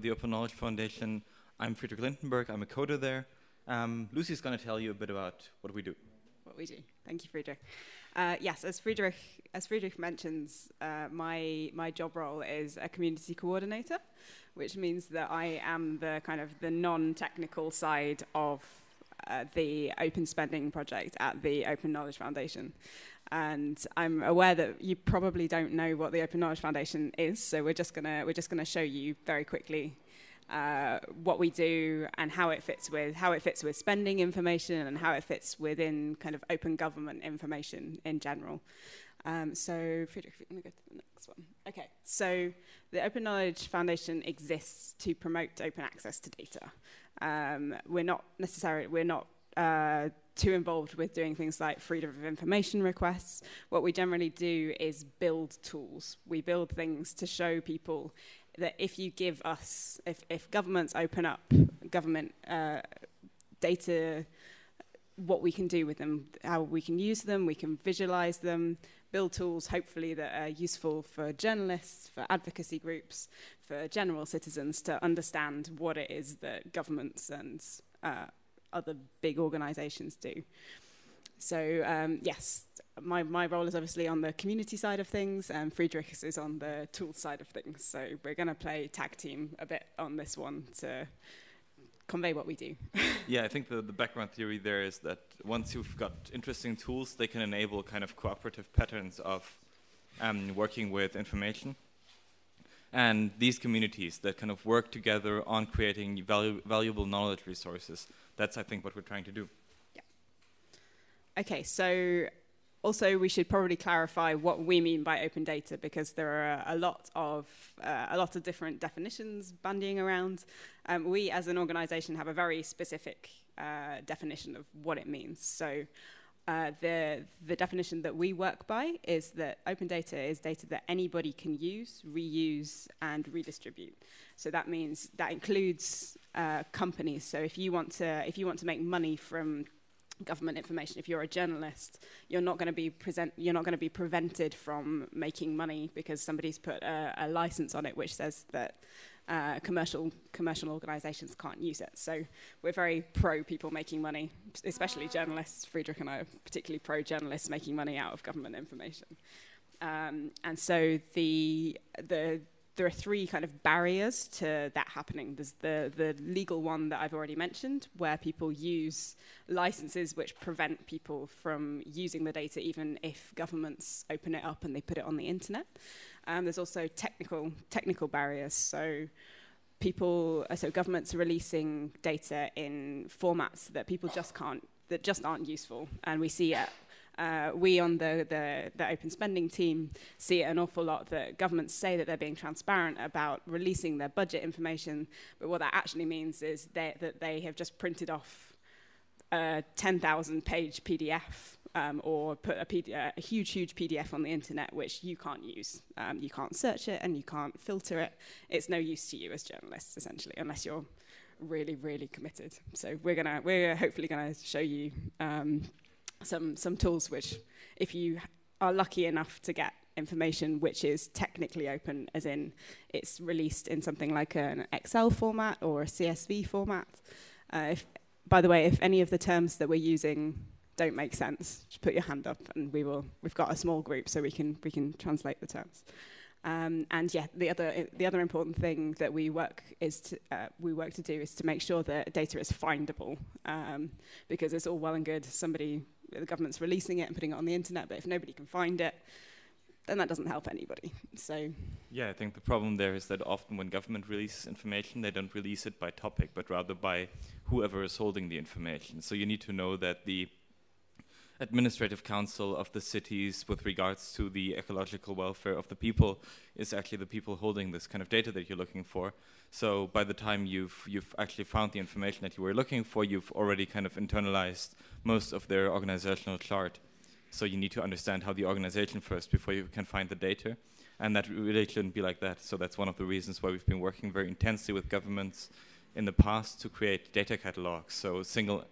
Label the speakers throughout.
Speaker 1: The Open Knowledge Foundation. I'm Friedrich Lindenberg. I'm a coder there. Lucy's going to tell you a bit about what we do.
Speaker 2: What we do. Thank you, Friedrich. Yes, as Friedrich mentions, my job role is a community coordinator, which means that I am the kind of the non-technical side of the open spending project at the Open Knowledge Foundation. And I'm aware that you probably don't know what the Open Knowledge Foundation is, so we're just gonna show you very quickly what we do and how it fits with spending information and how it fits within kind of open government information in general. So Friedrich, if you want to go to the next one. Okay, so the Open Knowledge Foundation exists to promote open access to data. We're not too involved with doing things like freedom of information requests. What we generally do is build tools. We build things to show people that if you give us, if governments open up government data, what we can do with them, how we can use them, we can visualize them, build tools hopefully that are useful for journalists, for advocacy groups, for general citizens to understand what it is that governments and other big organizations do. So yes, my role is obviously on the community side of things, and Friedrich's is on the tool side of things. So we're going to play tag team a bit on this one to convey what we do.
Speaker 1: Yeah, I think the background theory there is that once you've got interesting tools, they can enable kind of cooperative patterns of working with information. And these communities that kind of work together on creating valuable knowledge resources, that's, I think, what we're trying to do.
Speaker 2: Yeah. Okay, so also we should probably clarify what we mean by open data, because there are a lot of different definitions bandying around. We, as an organization, have a very specific definition of what it means. So the definition that we work by is that open data is data that anybody can use, reuse, and redistribute. So that means that includes companies. So if you want to make money from government information, if you're a journalist, you're not going to be prevented from making money because somebody's put a license on it which says that commercial organizations can't use it. So we're very pro people making money, especially journalists. Friedrich and I are particularly pro journalists making money out of government information. And so there are three kind of barriers to that happening. There's the legal one that I've already mentioned, where people use licenses which prevent people from using the data even if governments open it up and they put it on the internet. There's also technical barriers. So governments are releasing data in formats that people just aren't useful, and we see it. We on the open spending team see it an awful lot that governments say that they're being transparent about releasing their budget information, but what that actually means is that they have just printed off a 10,000-page PDF or put a huge PDF on the internet which you can't use. You can't search it and you can't filter it. It's no use to you as journalists, essentially, unless you're really, really committed. So we're hopefully gonna show you some tools which, if you are lucky enough to get information which is technically open, as in it's released in something like an Excel format or a CSV format. By the way, if any of the terms that we're using don't make sense, just put your hand up and we've got a small group so we can translate the terms. And yeah, the other important thing that we work to do is to make sure that data is findable, because it's all well and good the government's releasing it and putting it on the internet, but if nobody can find it, then that doesn't help anybody. So
Speaker 1: yeah, I think the problem there is that often when government releases information, they don't release it by topic, but rather by whoever is holding the information. So you need to know that the administrative council of the cities with regards to the ecological welfare of the people is actually the people holding this kind of data that you're looking for. So by the time you've actually found the information that you were looking for, you've already kind of internalized most of their organizational chart. So you need to understand how the organization first before you can find the data. And that really shouldn't be like that. So that's one of the reasons why we've been working very intensely with governments in the past to create data catalogs. So single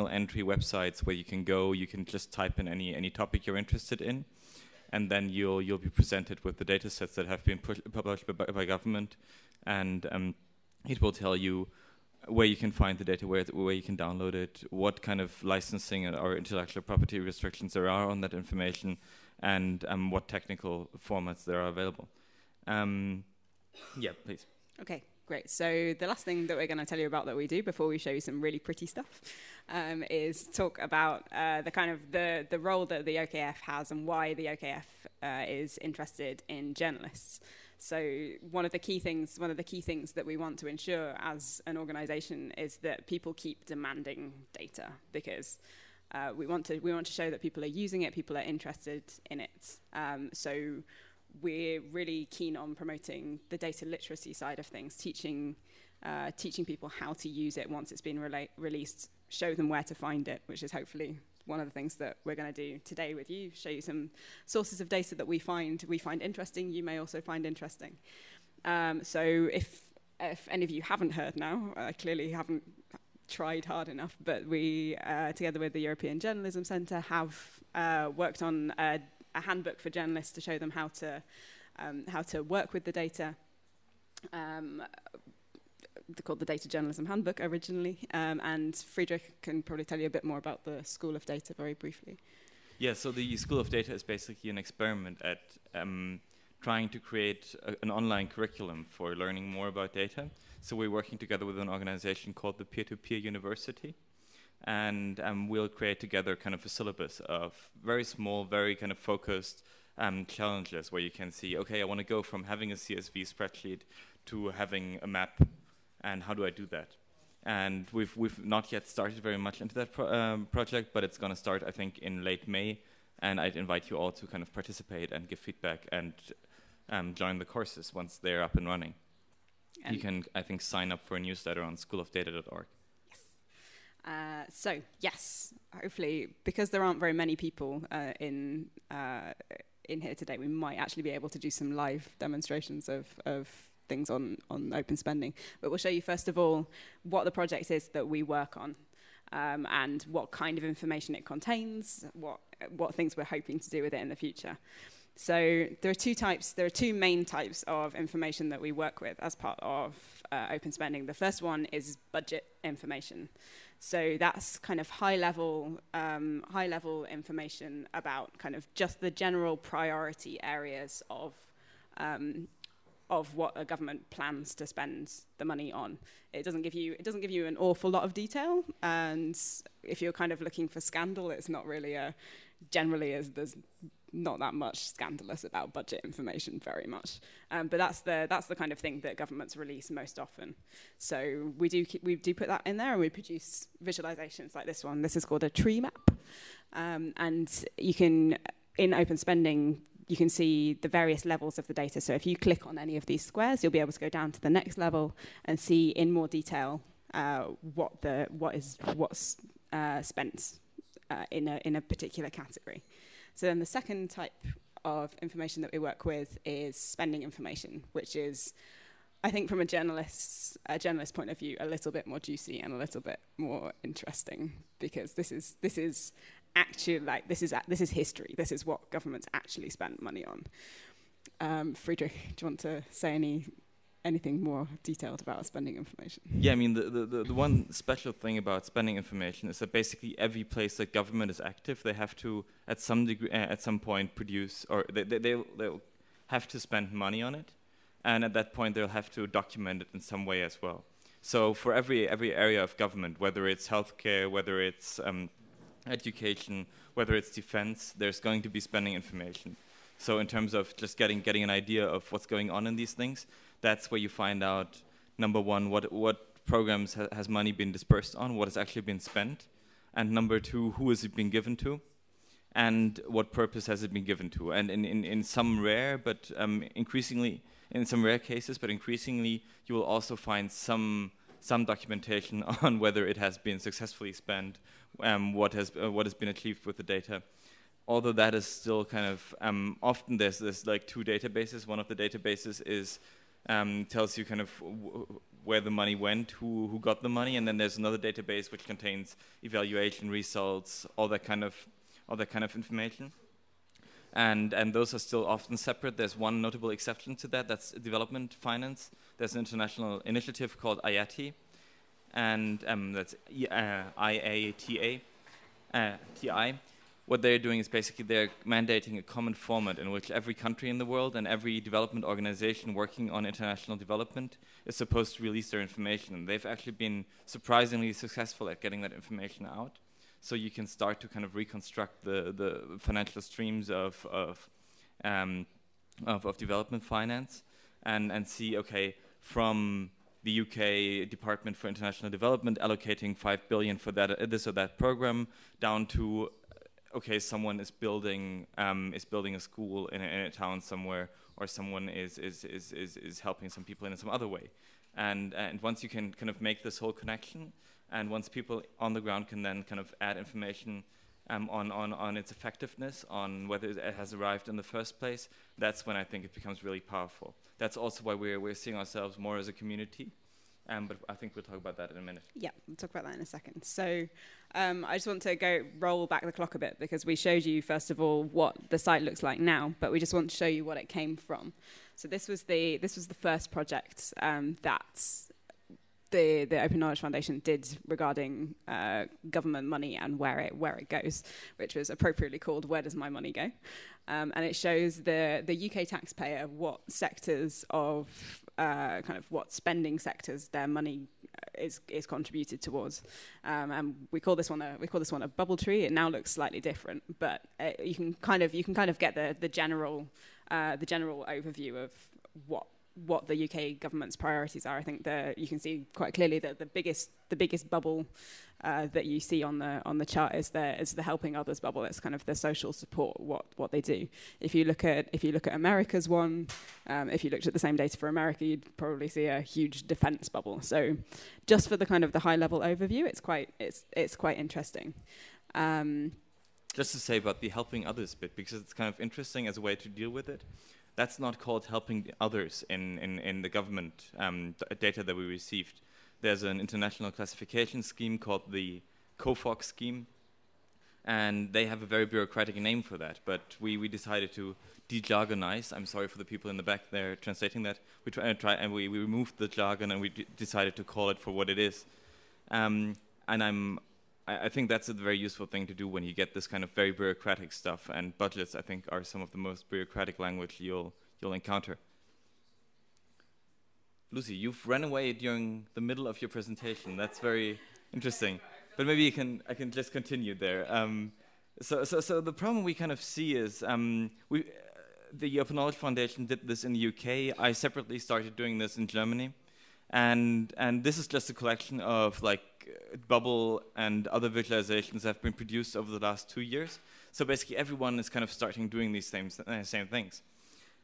Speaker 1: entry websites where you can just type in any topic you're interested in, and then you'll be presented with the data sets that have been published by government, and It will tell you where you can find the data, where you can download it, what kind of licensing or intellectual property restrictions there are on that information, and what technical formats there are available. Yeah, please.
Speaker 2: Okay, great. So the last thing that we're going to tell you about that we do before we show you some really pretty stuff is talk about the role that the OKF has and why the OKF is interested in journalists. So one of the key things that we want to ensure as an organization is that people keep demanding data, because we want to show that people are using it, people are interested in it. So we're really keen on promoting the data literacy side of things, teaching people how to use it once it's been released, show them where to find it, which is hopefully one of the things that we're going to do today with you, show you some sources of data that we find interesting, you may also find interesting. So if any of you haven't heard now, I clearly haven't tried hard enough, but we, together with the European Journalism Centre, have worked on a handbook for journalists to show them how to work with the data. They're called the Data Journalism Handbook originally, and Friedrich can probably tell you a bit more about the School of Data very briefly.
Speaker 1: Yeah, so the School of Data is basically an experiment at trying to create an online curriculum for learning more about data. So we're working together with an organization called the Peer-to-Peer University, and we'll create together kind of a syllabus of very small, very kind of focused challenges where you can see, okay, I want to go from having a CSV spreadsheet to having a map, and how do I do that? And we've not yet started very much into that project, but it's going to start, I think, in late May, and I'd invite you all to kind of participate and give feedback and join the courses once they're up and running. And you can, I think, sign up for a newsletter on schoolofdata.org.
Speaker 2: So, yes, hopefully, because there aren't very many people in here today, we might actually be able to do some live demonstrations of things on open spending. But we'll show you, first of all, what the project is that we work on, and what kind of information it contains, what things we're hoping to do with it in the future. So there are two main types of information that we work with as part of open spending. The first one is budget information. So that's kind of high level information about kind of just the general priority areas of what a government plans to spend the money on. It doesn't give you an awful lot of detail, and if you're kind of looking for scandal, it's not really there's not that much scandalous about budget information very much. But that's the kind of thing that governments release most often. So we do put that in there, and we produce visualizations like this one. This is called a tree map, and you can, in open spending, you can see the various levels of the data. So if you click on any of these squares, you'll be able to go down to the next level and see in more detail what's spent in a particular category. So then the second type of information that we work with is spending information, which is, I think, from a journalist's point of view, a little bit more juicy and a little bit more interesting, because this is actually, like, this is history. This is what governments actually spent money on. Friedrich, do you want to say anything more detailed about spending information?
Speaker 1: Yeah, I mean, the one special thing about spending information is that basically every place that government is active, they have to, at some degree, at some point, produce, or they'll have to spend money on it, and at that point they'll have to document it in some way as well. So for every area of government, whether it's healthcare, whether it's education, whether it's defense, there's going to be spending information. So in terms of just getting an idea of what's going on in these things, that's where you find out, number one, what programs has money been dispersed on, what has actually been spent, and number two, who has it been given to, and what purpose has it been given to. And in some rare, but increasingly, in some rare cases, but increasingly, you will also find some documentation on whether it has been successfully spent, what has been achieved with the data. Although that is still kind of often there's like two databases. One of the databases is tells you kind of where the money went, who got the money, and then there's another database which contains evaluation results, all that kind of information. and those are still often separate. There's one notable exception to that. That's development finance. There's an international initiative called IATA, and that's IATA, TI. What they're doing is basically they're mandating a common format in which every country in the world and every development organization working on international development is supposed to release their information. And they've actually been surprisingly successful at getting that information out. So you can start to kind of reconstruct the financial streams of development finance and see, okay, from the UK Department for International Development allocating 5 billion for that this or that program down to, okay, someone is building a school in a town somewhere, or someone is helping some people in some other way, and once you can kind of make this whole connection, and once people on the ground can then kind of add information on its effectiveness, on whether it has arrived in the first place, that's when I think it becomes really powerful. That's also why we're seeing ourselves more as a community. But I think we'll talk about that in a minute.
Speaker 2: Yeah, we'll talk about that in a second. So I just want to roll back the clock a bit, because we showed you, first of all, what the site looks like now, but we just want to show you what it came from. So this was the first project that the Open Knowledge Foundation did regarding government money and where it goes, which was appropriately called "Where Does My Money Go?" And it shows the UK taxpayer what sectors of kind of what spending sectors their money is contributed towards, and we call this one a bubble tree. It now looks slightly different, but you can kind of get the general overview of what the UK government's priorities are. I think you can see quite clearly that the biggest bubble that you see on the chart is the helping others bubble. It's kind of the social support, what they do. If you look at America's one, if you looked at the same data for America, you'd probably see a huge defense bubble. So just for the kind of the high level overview, it's quite interesting.
Speaker 1: Just to say about the helping others bit, because it's kind of interesting as a way to deal with it. That's not called helping others in the government data that we received. There's an international classification scheme called the COFOG scheme, and they have a very bureaucratic name for that. But we decided to de-jargonize. I'm sorry for the people in the back there translating that. We removed the jargon, and we decided to call it for what it is. And I think that's a very useful thing to do when you get this kind of very bureaucratic stuff, and budgets, I think, are some of the most bureaucratic language you'll encounter. Lucy, you've run away during the middle of your presentation. That's very interesting. But maybe I can just continue there. So the problem we kind of see is the Open Knowledge Foundation did this in the UK. I separately started doing this in Germany. And this is just a collection of like bubble and other visualizations that have been produced over the last 2 years. So basically everyone is kind of starting doing these same things.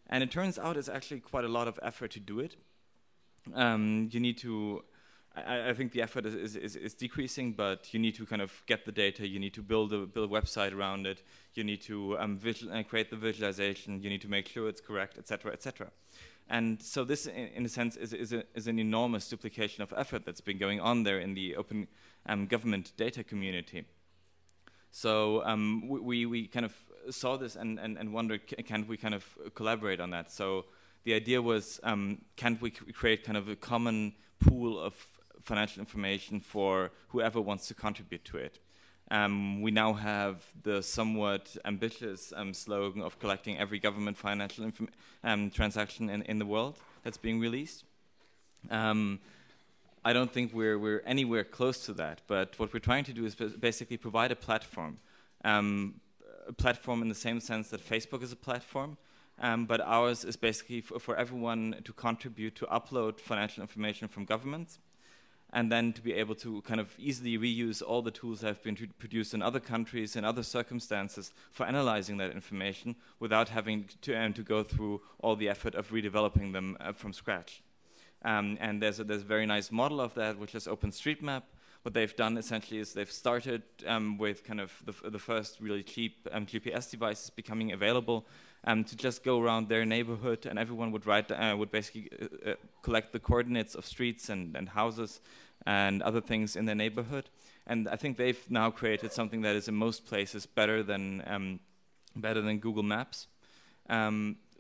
Speaker 1: And it turns out it's actually quite a lot of effort to do it. You need to, I think the effort is decreasing, but you need to kind of get the data, you need to build a website around it, you need to create the visualization, you need to make sure it's correct, etc., etc. And so this, in a sense, is an enormous duplication of effort that's been going on there in the open government data community. So we kind of saw this and wondered, can't we kind of collaborate on that? So the idea was, can't we create kind of a common pool of financial information for whoever wants to contribute to it? We now have the somewhat ambitious slogan of collecting every government financial transaction in the world that's being released. I don't think we're anywhere close to that, but what we're trying to do is basically provide a platform in the same sense that Facebook is a platform, but ours is basically for everyone to contribute to upload financial information from governments, and then to be able to kind of easily reuse all the tools that have been produced in other countries and other circumstances for analyzing that information without having to go through all the effort of redeveloping them from scratch. And there's a very nice model of that, which is OpenStreetMap. What they've done essentially is they've started with kind of the first really cheap GPS devices becoming available to just go around their neighborhood, and everyone would basically collect the coordinates of streets and houses and other things in their neighborhood. And I think they've now created something that is in most places better than better than Google Maps.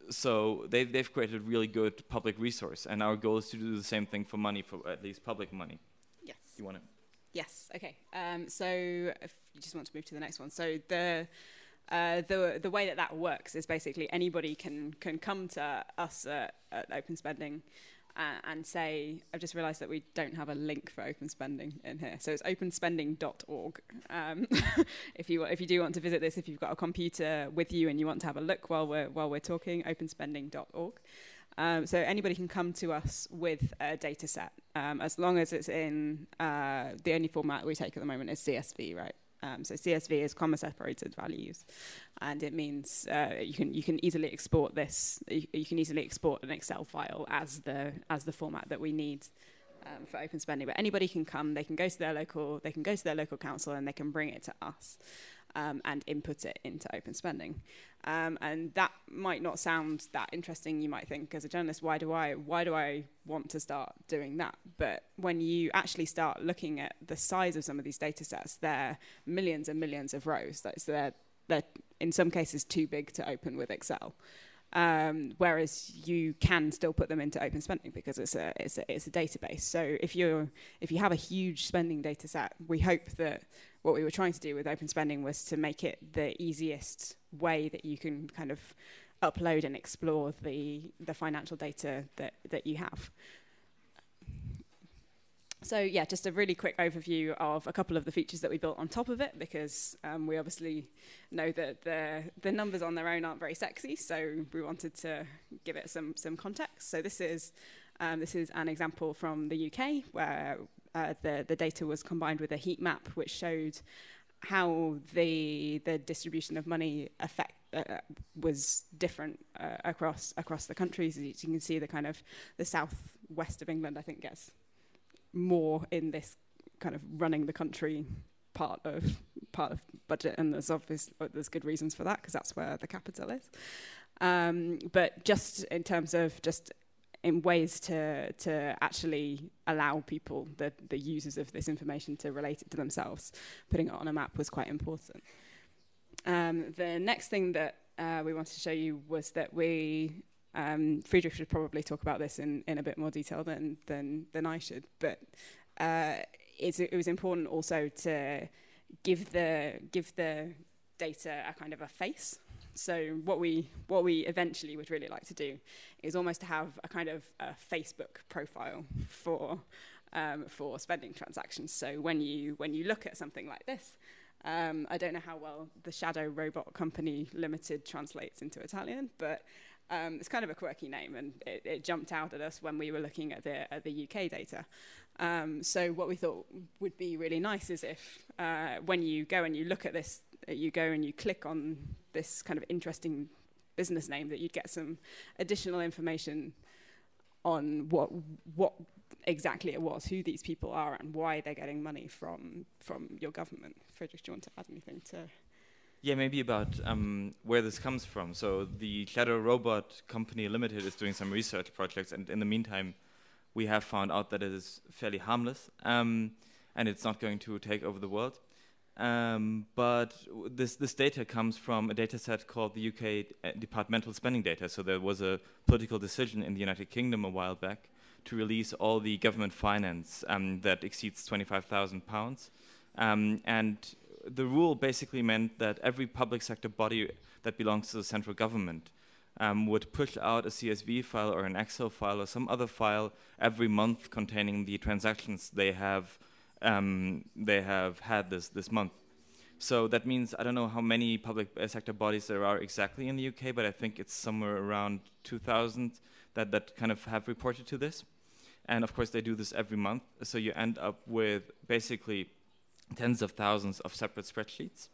Speaker 1: So they've created a really good public resource, and our goal is to do the same thing for money, for at least public money.
Speaker 2: Yes.
Speaker 1: You want to?
Speaker 2: Yes. Okay. So if you just want to move to the next one. So the way that works is basically anybody can come to us at Open Spending and say, I've just realised that we don't have a link for Open Spending in here. So it's openspending.org. If you do want to visit this, if you've got a computer with you and you want to have a look while we're talking, openspending.org. So anybody can come to us with a data set, as long as it's in the only format we take at the moment is CSV, right? So CSV is comma separated values, and it means you can easily export this. You can easily export an Excel file as the format that we need for Open Spending. But anybody can come. They can go to their local council and they can bring it to us and input it into Open Spending. And that might not sound that interesting. You might think, as a journalist, why do I want to start doing that? But when you actually start looking at the size of some of these data sets, they're millions and millions of rows. So they're in some cases too big to open with Excel. Whereas you can still put them into Open Spending because it's a database. So if you have a huge spending data set, we hope that what we were trying to do with Open Spending was to make it the easiest way that you can kind of upload and explore the financial data that you have. So yeah, just a really quick overview of a couple of the features that we built on top of it, because we obviously know that the numbers on their own aren't very sexy, so we wanted to give it some context. So this is an example from the UK where the data was combined with a heat map, which showed how the distribution of money was different across the countries. As you can see, the southwest of England, I think, gets more in this kind of running the country part of budget, and there's good reasons for that because that's where the capital is. But just in terms of in ways to actually allow people, the users of this information, to relate it to themselves, putting it on a map was quite important. The next thing that we wanted to show you was that Friedrich should probably talk about this in a bit more detail than I should, but it was important also to give the data a kind of a face. So what we eventually would really like to do is almost to have a kind of a Facebook profile for spending transactions. So when you look at something like this, I don't know how well the Shadow Robot Company Limited translates into Italian, but it's kind of a quirky name, and it jumped out at us when we were looking at the UK data. So what we thought would be really nice is if when you go and you look at this, you go and you click on this kind of interesting business name, that you'd get some additional information on what exactly it was, who these people are, and why they're getting money from your government. Friedrich, do you want to add anything to?
Speaker 1: Yeah, maybe about where this comes from. So the Shadow Robot Company Limited is doing some research projects, and in the meantime, we have found out that it is fairly harmless, and it's not going to take over the world. But this data comes from a data set called the UK departmental spending data. So there was a political decision in the United Kingdom a while back to release all the government finance that exceeds £25,000. And the rule basically meant that every public sector body that belongs to the central government would push out a CSV file or an Excel file or some other file every month containing the transactions they have had this month. So that means, I don't know how many public sector bodies there are exactly in the UK, but I think it's somewhere around 2,000 that kind of have reported to this. And of course they do this every month, so you end up with basically tens of thousands of separate spreadsheets.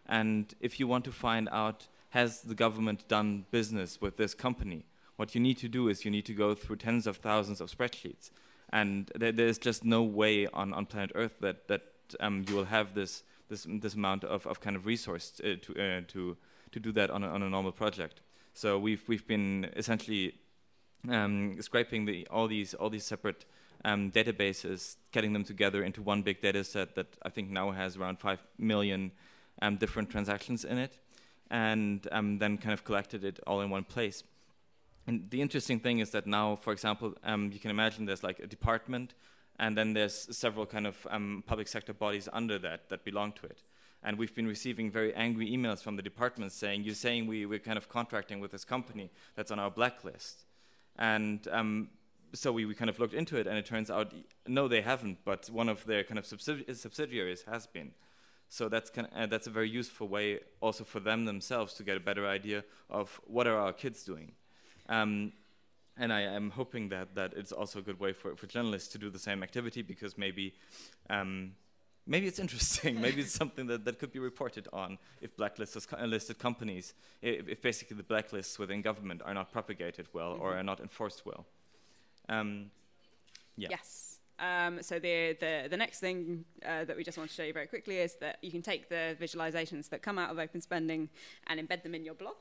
Speaker 1: And if you want to find out, has the government done business with this company, what you need to do is you need to go through tens of thousands of spreadsheets. And there's just no way on planet Earth that you will have this amount of kind of resource to do that on a normal project. So we've been essentially scraping all these separate databases, getting them together into one big data set that I think now has around 5 million different transactions in it. and then kind of collected it all in one place. And the interesting thing is that now, for example, you can imagine there's like a department, and then there's several kind of public sector bodies under that belong to it. And we've been receiving very angry emails from the departments saying, you're saying we're kind of contracting with this company that's on our blacklist. And so we kind of looked into it, and it turns out, no, they haven't, but one of their kind of subsidiaries has been. So that's a very useful way also for them themselves to get a better idea of what are our kids doing. And I am hoping that it's also a good way for journalists to do the same activity, because maybe it's interesting. Maybe it's something that could be reported on if blacklisted companies, if basically the blacklists within government are not propagated well or are not enforced well. Yeah.
Speaker 2: Yes. So the next thing that we just want to show you very quickly is that you can take the visualizations that come out of open spending and embed them in your blog.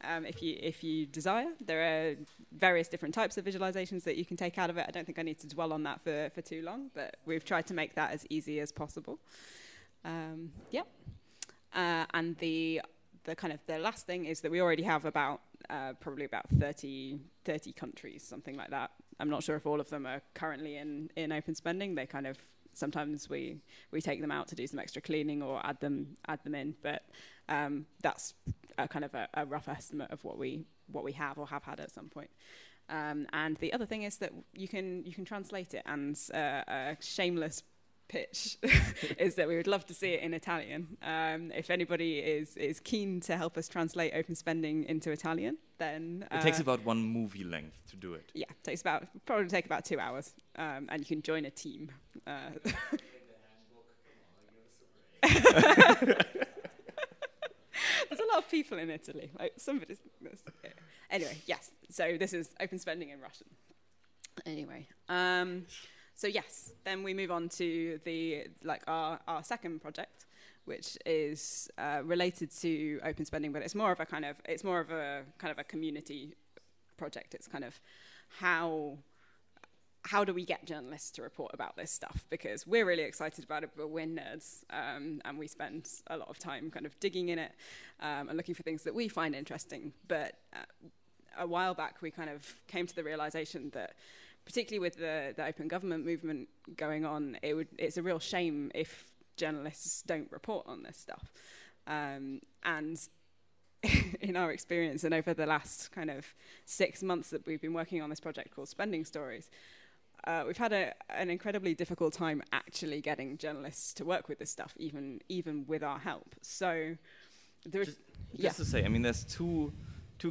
Speaker 2: If you desire. There are various different types of visualizations that you can take out of it. I don't think I need to dwell on that for too long, but we've tried to make that as easy as possible. And the kind of the last thing is that we already have probably about 30 countries, something like that. I'm not sure if all of them are currently in open spending. They kind of sometimes we take them out to do some extra cleaning or add them in, but that's a kind of a rough estimate of what we have or have had at some point. And the other thing is that you can translate it, and a shameless pitch is that we would love to see it in Italian. If anybody is keen to help us translate open spending into Italian, then
Speaker 1: it takes about one movie length to do it.
Speaker 2: Yeah, probably take about 2 hours, and you can join a team. There's a lot of people in Italy. Like somebody's. Anyway, yes. So this is open spending in Russian. Anyway, so yes. Then we move on to our second project, which is related to open spending, but it's more of a kind of a community project. It's kind of how do we get journalists to report about this stuff? Because we're really excited about it, but we're nerds, and we spend a lot of time kind of digging in it and looking for things that we find interesting. But a while back, we kind of came to the realization that, particularly with the open government movement going on, it's a real shame if journalists don't report on this stuff. And in our experience, and over the last kind of 6 months that we've been working on this project called Spending Stories, we've had an incredibly difficult time actually getting journalists to work with this stuff, even with our help. So,
Speaker 1: just to say, I mean, there's two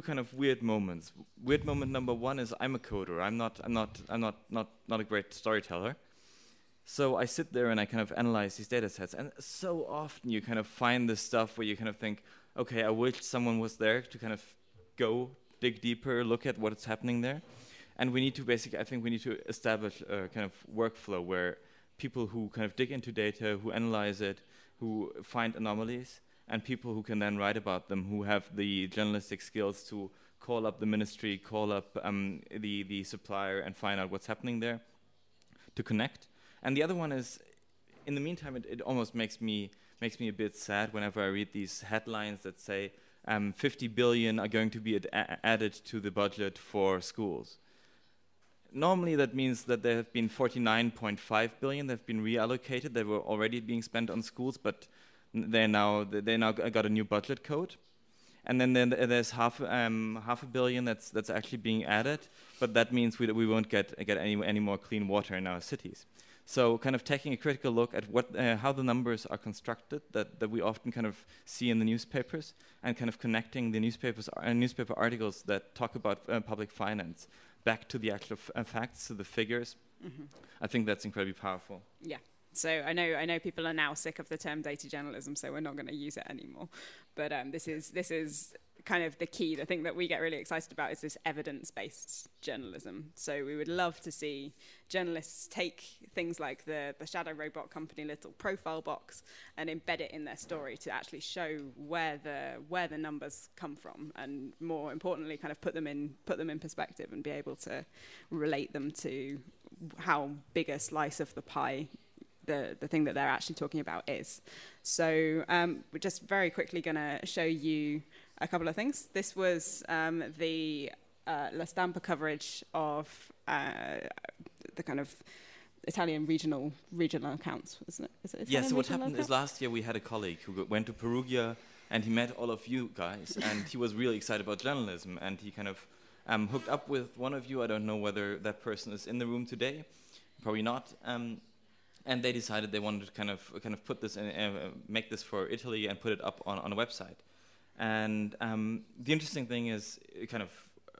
Speaker 1: kind of weird moments. Weird moment number one is I'm a coder. I'm not a great storyteller. So I sit there and I kind of analyze these data sets, and so often you kind of find this stuff where you kind of think, okay, I wish someone was there to kind of go dig deeper, look at what's happening there. And we need to I think we need to establish a kind of workflow where people who kind of dig into data, who analyze it, who find anomalies, and people who can then write about them, who have the journalistic skills to call up the ministry, call up the supplier and find out what's happening there, to connect. And the other one is, in the meantime, it almost makes me a bit sad whenever I read these headlines that say 50 billion are going to be added to the budget for schools. Normally that means that there have been 49.5 billion that have been reallocated. They were already being spent on schools, but they now got a new budget code. And then there's half a billion that's actually being added, but that means we won't get any more clean water in our cities. So kind of taking a critical look at how the numbers are constructed that we often kind of see in the newspapers, and kind of connecting the newspaper articles that talk about public finance back to the actual facts, to the figures. Mm-hmm. I think that's incredibly powerful.
Speaker 2: Yeah. So I know people are now sick of the term data journalism, so we're not going to use it anymore. But this is kind of the key. The thing that we get really excited about is this evidence-based journalism. So we would love to see journalists take things like the shadow robot company little profile box and embed it in their story to actually show where the numbers come from, and more importantly, kind of put them in perspective and be able to relate them to how big a slice of the pie the thing that they're actually talking about is. So we're just very quickly going to show you a couple of things. This was the La Stampa coverage of the kind of Italian regional accounts, wasn't it? Is it Italian?
Speaker 1: Yeah, so what happened is last year we had a colleague who went to Perugia and he met all of you guys and he was really excited about journalism and he kind of hooked up with one of you. I don't know whether that person is in the room today, probably not. And they decided they wanted to kind of put this in, make this for Italy and put it up on a website. And the interesting thing is it kind of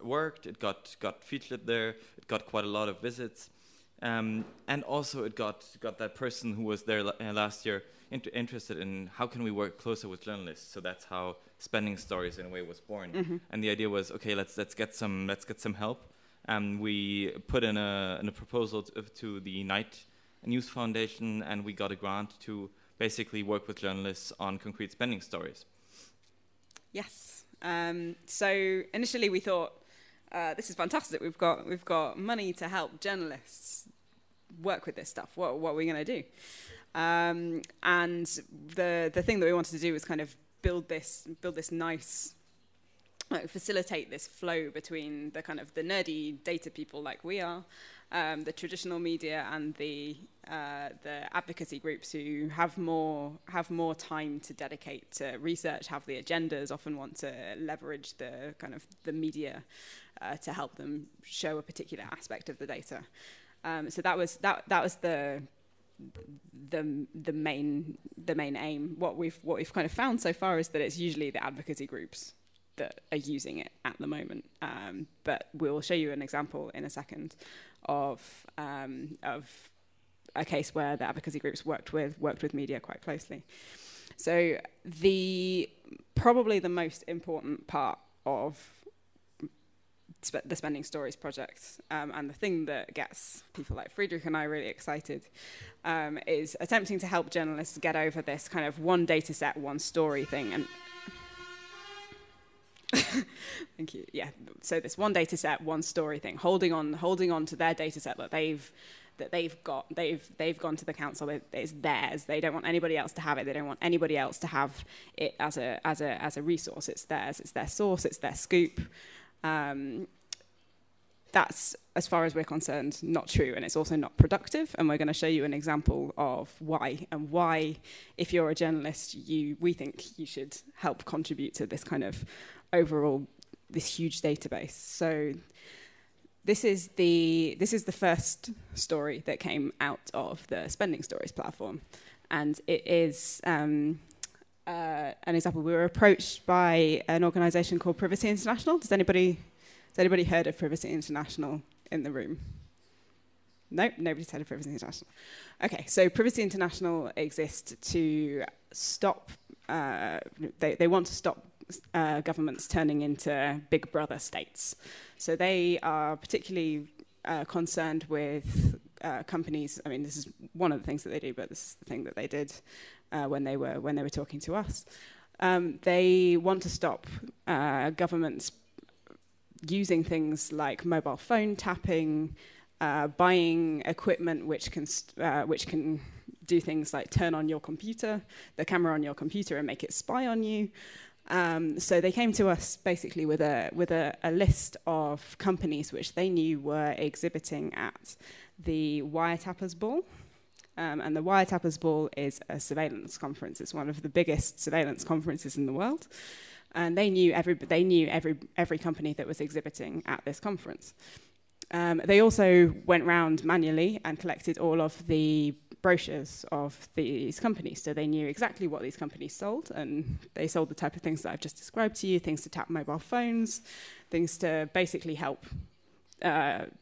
Speaker 1: worked. It got featured there. It got quite a lot of visits. And also it got that person who was there last year interested in how can we work closer with journalists. So that's how Spending Stories in a way was born. Mm-hmm. And the idea was, okay, let's get some help. We put in a proposal to the Knight News Foundation, and we got a grant to basically work with journalists on concrete spending stories.
Speaker 2: Yes. So initially we thought, this is fantastic. We've got money to help journalists work with this stuff. What are we going to do? And the thing that we wanted to do was kind of build this nice, facilitate this flow between the kind of the nerdy data people like we are, the traditional media, and the advocacy groups who have more time to dedicate to research, have the agendas, often want to leverage the kind of the media to help them show a particular aspect of the data. So that was the main aim. What we've kind of found so far is that it's usually the advocacy groups that are using it at the moment. But we'll show you an example in a second of a case where the advocacy groups worked with media quite closely. So probably the most important part of the Spending Stories project, and the thing that gets people like Friedrich and I really excited, is attempting to help journalists get over this kind of one data set, one story thing. And thank you. Yeah. So this one data set, one story thing, holding on to their data set that they've got. They've gone to the council. It's theirs. They don't want anybody else to have it. They don't want anybody else to have it as a resource. It's theirs. It's their source. It's their scoop. That's, as far as we're concerned, not true, and it's also not productive, and we're going to show you an example of why, and why, if you're a journalist, we think you should help contribute to this kind of overall, this huge database. So this is the first story that came out of the Spending Stories platform, and it is an example. We were approached by an organisation called Privacy International. Has anybody heard of Privacy International in the room? No, nobody's heard of Privacy International. Okay, so Privacy International exists to stop. They want to stop governments turning into big brother states. So they are particularly concerned with companies. I mean, this is one of the things that they do, but this is the thing that they did when they were talking to us. They want to stop governments using things like mobile phone tapping, buying equipment which can do things like turn on your computer, the camera on your computer, and make it spy on you. So they came to us basically with a list of companies which they knew were exhibiting at the Wiretappers Ball. And the Wiretappers Ball is a surveillance conference. It's one of the biggest surveillance conferences in the world. And they knew every company that was exhibiting at this conference. They also went round manually and collected all of the brochures of these companies, so they knew exactly what these companies sold, and they sold the type of things that I've just described to you, things to tap mobile phones, things to basically help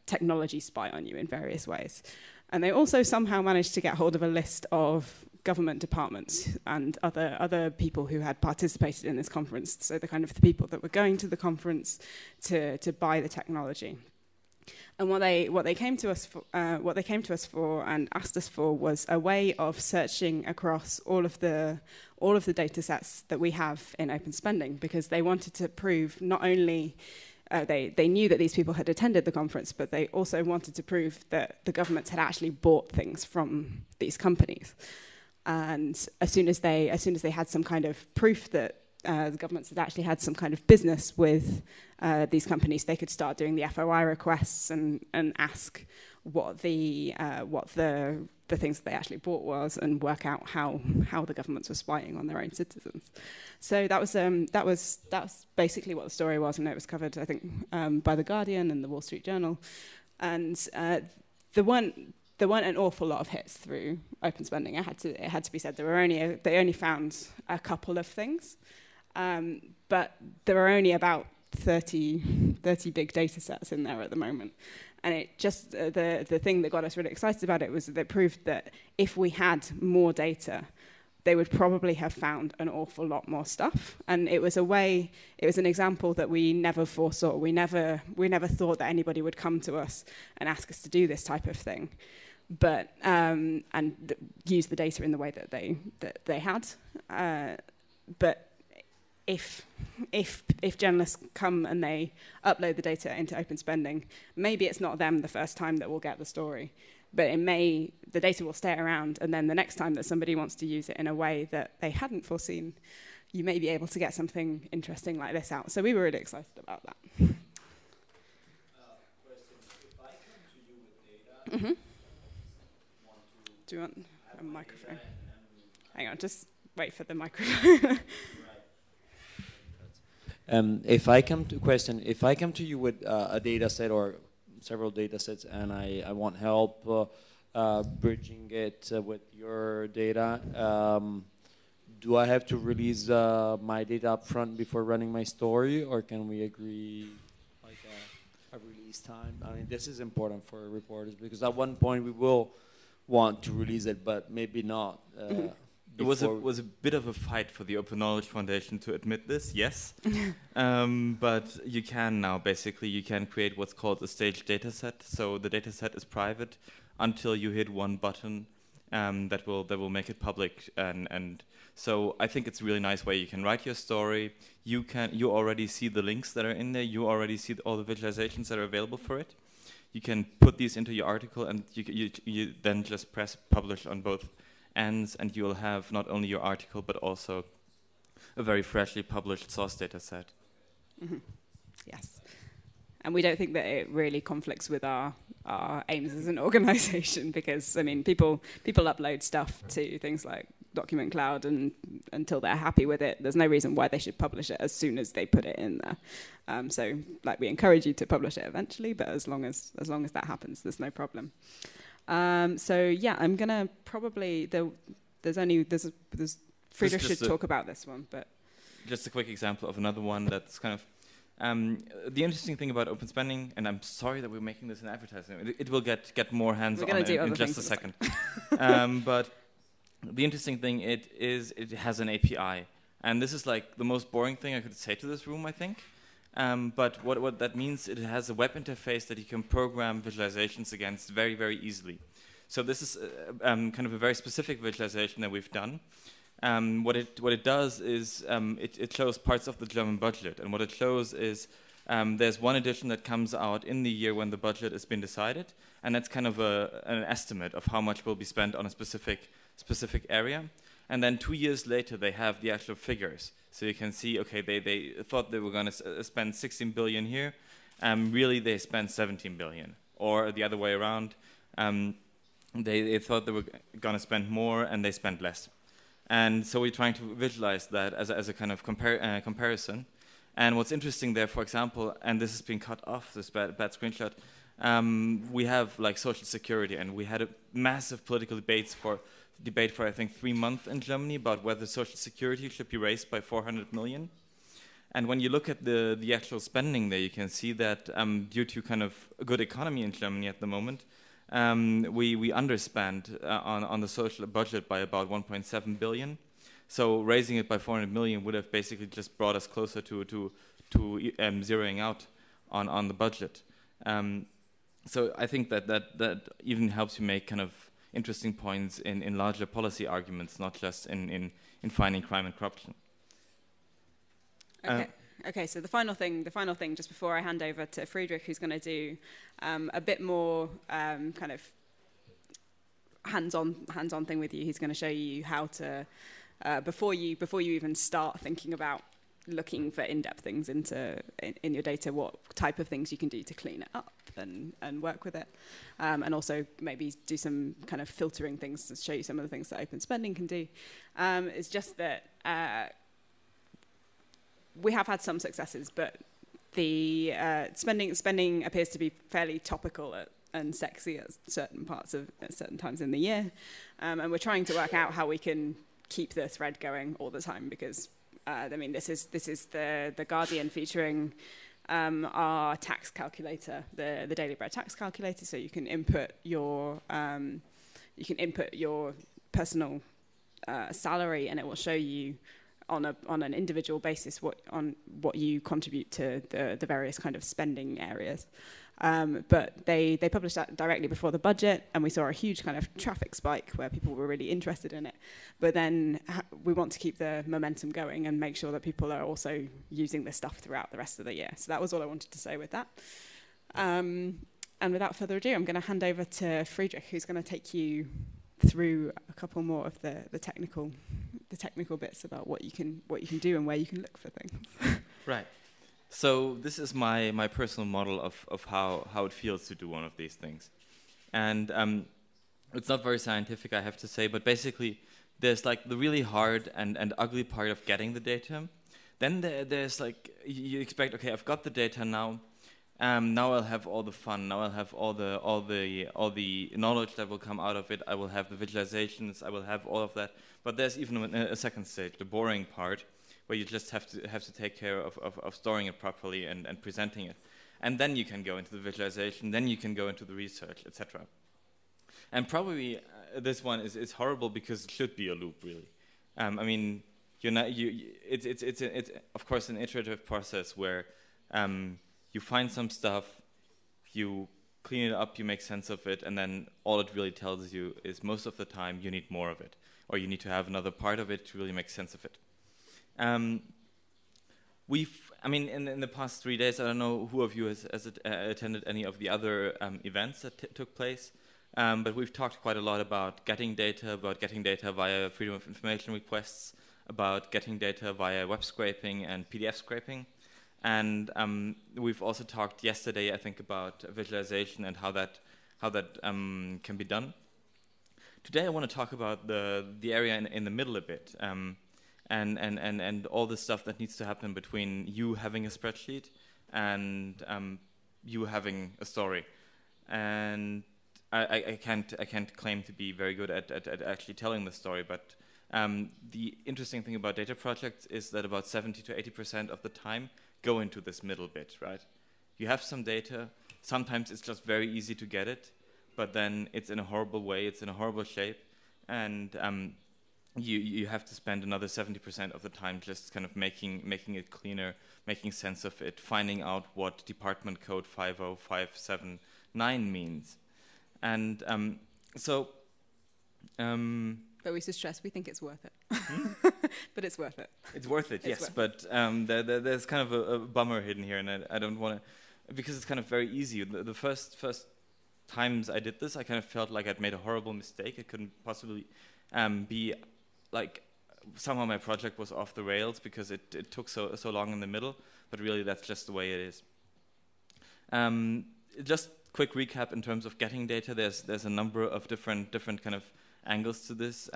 Speaker 2: technology spy on you in various ways. And they also somehow managed to get hold of a list of government departments and other people who had participated in this conference, so the kind of the people that were going to the conference to buy the technology. And what they came to us for and asked us for was a way of searching across all of the data sets that we have in open spending, because they wanted to prove not only they knew that these people had attended the conference, but they also wanted to prove that the governments had actually bought things from these companies. And as soon as they had some kind of proof that the governments had actually had some kind of business with these companies, they could start doing the FOI requests and ask what the things that they actually bought was, and work out how the governments were spying on their own citizens. So that was basically what the story was, and it was covered, I think, by the Guardian and the Wall Street Journal. And there weren't an awful lot of hits through open spending. It had to be said. They only found a couple of things, but there are only about 30 big data sets in there at the moment. And it just the thing that got us really excited about it was that it proved that if we had more data, they would probably have found an awful lot more stuff. And it was an example that we never foresaw. We never thought that anybody would come to us and ask us to do this type of thing, but use the data in the way that they had. But if journalists come and they upload the data into open spending, maybe it's not them the first time that will get the story, but the data will stay around, and then the next time that somebody wants to use it in a way that they hadn't foreseen, you may be able to get something interesting like this out. So we were really excited about that.
Speaker 3: Question, if I come to you with data,
Speaker 2: do you want a microphone? Hang on, just wait for the microphone.
Speaker 3: If I come to you with a data set or several data sets, and I want help bridging it with your data, do I have to release my data up front before running my story, or can we agree like a release time? I mean, this is important for reporters, because at one point we will want to release it, but maybe not.
Speaker 1: It was a bit of a fight for the Open Knowledge Foundation to admit this, yes. But you can now, basically, you can create what's called a staged data set. So the data set is private until you hit one button that will make it public. And so I think it's a really nice way. You can write your story. You already see the links that are in there. You already see all the visualizations that are available for it. You can put these into your article, and you then just press publish on both ends, and you'll have not only your article but also a very freshly published source data set.
Speaker 2: Mm-hmm. Yes. And we don't think that it really conflicts with our aims as an organization, because, I mean, people upload stuff to things like Document Cloud, and until they're happy with it, there's no reason why they should publish it as soon as they put it in there. So, like, we encourage you to publish it eventually, but as long as that happens, there's no problem. So yeah, I'm gonna probably Friedrich should talk about this one, but
Speaker 1: just a quick example of another one that's kind of the interesting thing about open spending, and I'm sorry that we're making this an advertising. It will get more hands-on in just a second. But the interesting thing it has an API, and this is like the most boring thing I could say to this room, I think. But what that means, it has a web interface that you can program visualizations against very, very easily. So this is kind of a very specific visualization that we've done. What it does is it shows parts of the German budget, and what it shows is there's one edition that comes out in the year when the budget has been decided, and that's kind of an estimate of how much will be spent on a specific area. And then 2 years later, they have the actual figures. So you can see, okay, they thought they were going to spend 16 billion here. Really, they spent 17 billion. Or the other way around, they thought they were going to spend more, and they spent less. And so we're trying to visualize that as a kind of comparison. And what's interesting there, for example, and this has been cut off, this bad screenshot, we have like Social Security, and we had a massive political debate for I think 3 months in Germany about whether Social Security should be raised by 400 million. And when you look at the actual spending there, you can see that due to kind of a good economy in Germany at the moment, we underspend on the social budget by about 1.7 billion. So raising it by 400 million would have basically just brought us closer to zeroing out on the budget. So I think that even helps you make kind of interesting points in larger policy arguments, not just in fighting crime and corruption.
Speaker 2: Okay. Okay, so the final thing, just before I hand over to Friedrich, who's going to do a bit more kind of hands-on thing with you. He's going to show you how to before you even start thinking about looking for in-depth things in your data, what type of things you can do to clean it up and work with it, and also maybe do some kind of filtering things to show you some of the things that open spending can do. It's just that we have had some successes, but the spending appears to be fairly topical and sexy at certain times in the year, and we're trying to work out how we can keep the thread going all the time, because I mean, this is the Guardian featuring our tax calculator, the Daily Bread tax calculator. So you can input your personal salary, and it will show you on an individual basis what you contribute to the various kind of spending areas. But they published that directly before the budget, and we saw a huge kind of traffic spike where people were really interested in it. But then we want to keep the momentum going and make sure that people are also using this stuff throughout the rest of the year. So that was all I wanted to say with that. And without further ado, I'm going to hand over to Friedrich, who's going to take you through a couple more of the technical bits about what you can do and where you can look for things.
Speaker 1: Right. So this is my personal model of how it feels to do one of these things. And it's not very scientific, I have to say, but basically there's like the really hard and ugly part of getting the data. Then there's like, you expect, okay, I've got the data now. Now I'll have all the fun. Now I'll have all the knowledge that will come out of it. I will have the visualizations. I will have all of that. But there's even a second stage, the boring part, where you just have to take care of storing it properly and presenting it. And then you can go into the visualization, then you can go into the research, etc. And probably this one is horrible because it should be a loop, really. I mean, it's of course an iterative process where you find some stuff, you clean it up, you make sense of it, and then all it really tells you is most of the time you need more of it, or you need to have another part of it to really make sense of it. I mean, in the past 3 days, I don't know who of you has attended any of the other events that took place, but we've talked quite a lot about getting data via freedom of information requests, about getting data via web scraping and PDF scraping. And we've also talked yesterday, I think, about visualization and how that can be done. Today I want to talk about the area in the middle a bit. And all the stuff that needs to happen between you having a spreadsheet and you having a story. And I can't claim to be very good at actually telling the story, but the interesting thing about data projects is that about 70 to 80% of the time go into this middle bit, right? You have some data, sometimes it's just very easy to get it, but then it's in a horrible way, it's in a horrible shape, and you have to spend another 70% of the time just kind of making it cleaner, making sense of it, finding out what department code 50579 means. And
Speaker 2: but we should stress, we think it's worth it. But it's worth it.
Speaker 1: It's worth it, yes. But there's kind of a bummer hidden here, and I don't want to, because it's kind of very easy. The first times I did this, I kind of felt like I'd made a horrible mistake. It couldn't possibly be like somehow my project was off the rails because it took so long in the middle. But really, that's just the way it is. Just quick recap in terms of getting data. There's a number of different kind of angles to this.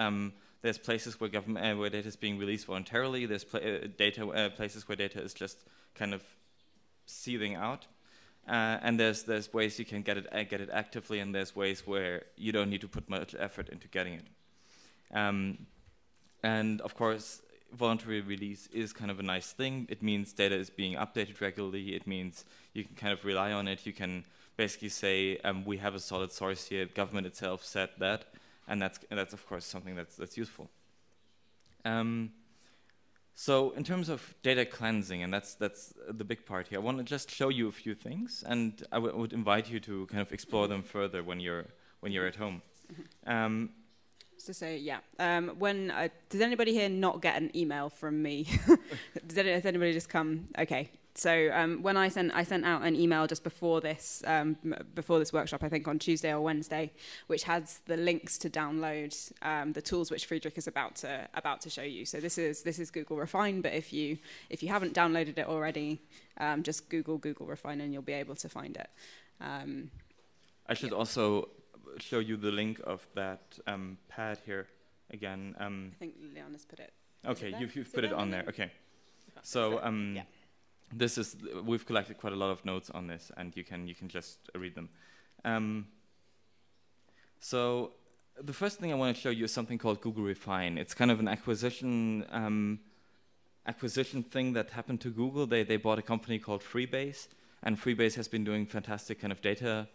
Speaker 1: There's places where where data is being released voluntarily. There's places where data is just kind of seething out, and there's ways you can get it actively, and there's ways where you don't need to put much effort into getting it. And of course, voluntary release is kind of a nice thing. It means data is being updated regularly. It means you can kind of rely on it. You can basically say, we have a solid source here. Government itself said that. And that's of course something that's useful. So in terms of data cleansing, and that's the big part here, I want to just show you a few things, and I would invite you to kind of explore them further when you're at home.
Speaker 2: just to say, yeah. Does anybody here not get an email from me? Does anybody just come? Okay. So when I sent out an email just before this workshop, I think on Tuesday or Wednesday, which has the links to download the tools which Friedrich is about to show you. So this is Google Refine, but if you haven't downloaded it already, just Google Refine and you'll be able to find it.
Speaker 1: I should also show you the link of that pad here again.
Speaker 2: I think Leanna's put it.
Speaker 1: Okay, you've put it on there. Okay, so
Speaker 2: yeah.
Speaker 1: This is, we've collected quite a lot of notes on this, and you can just read them. So the first thing I want to show you is something called Google Refine. It's kind of an acquisition thing that happened to Google. They bought a company called Freebase, and Freebase has been doing fantastic kind of data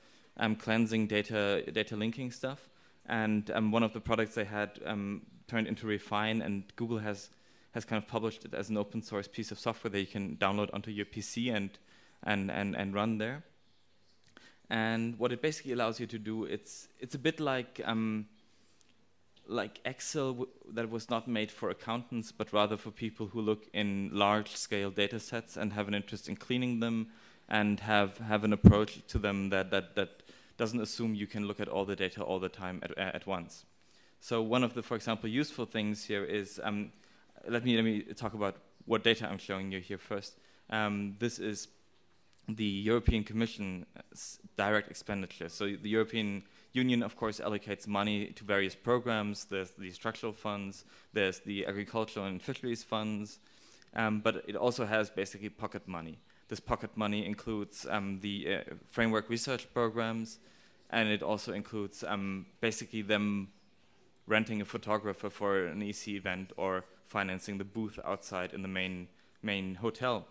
Speaker 1: cleansing, data linking stuff. And one of the products they had turned into Refine, and Google has kind of published it as an open source piece of software that you can download onto your PC and run there. And what it basically allows you to do, it's a bit like Excel that was not made for accountants, but rather for people who look in large-scale data sets and have an interest in cleaning them and have an approach to them that doesn't assume you can look at all the data all the time at once. So one of the, for example, useful things here is, let me talk about what data I'm showing you here first. This is the European Commission's direct expenditure. So the European Union, of course, allocates money to various programs. There's the structural funds, there's the agricultural and fisheries funds, but it also has basically pocket money. This pocket money includes the framework research programs, and it also includes basically them renting a photographer for an EC event or financing the booth outside in the main hotel.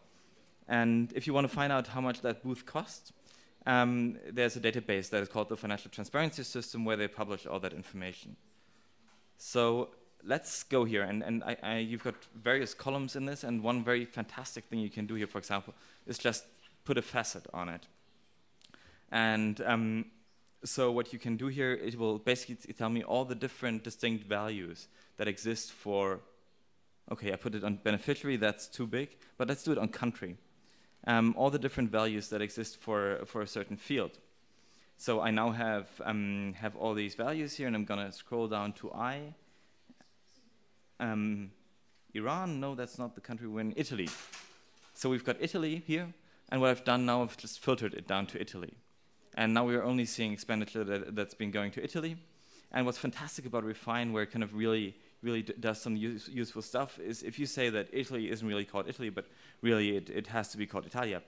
Speaker 1: And if you want to find out how much that booth costs, there's a database that is called the Financial Transparency System where they publish all that information. So let's go here, and you've got various columns in this, and one very fantastic thing you can do here, for example, is just put a facet on it. And so what you can do here, it will basically tell me all the different distinct values that exist for, okay, I put it on beneficiary, that's too big, but let's do it on country. All the different values that exist for a certain field. So I now have all these values here, and I'm going to scroll down to I. Iran, no, that's not the country we're in. Italy. So we've got Italy here, and what I've done now, I've just filtered it down to Italy. And now we're only seeing expenditure that's been going to Italy. And what's fantastic about Refine, where it kind of really does some useful stuff, is if you say that Italy isn't really called Italy, but really it has to be called Italia,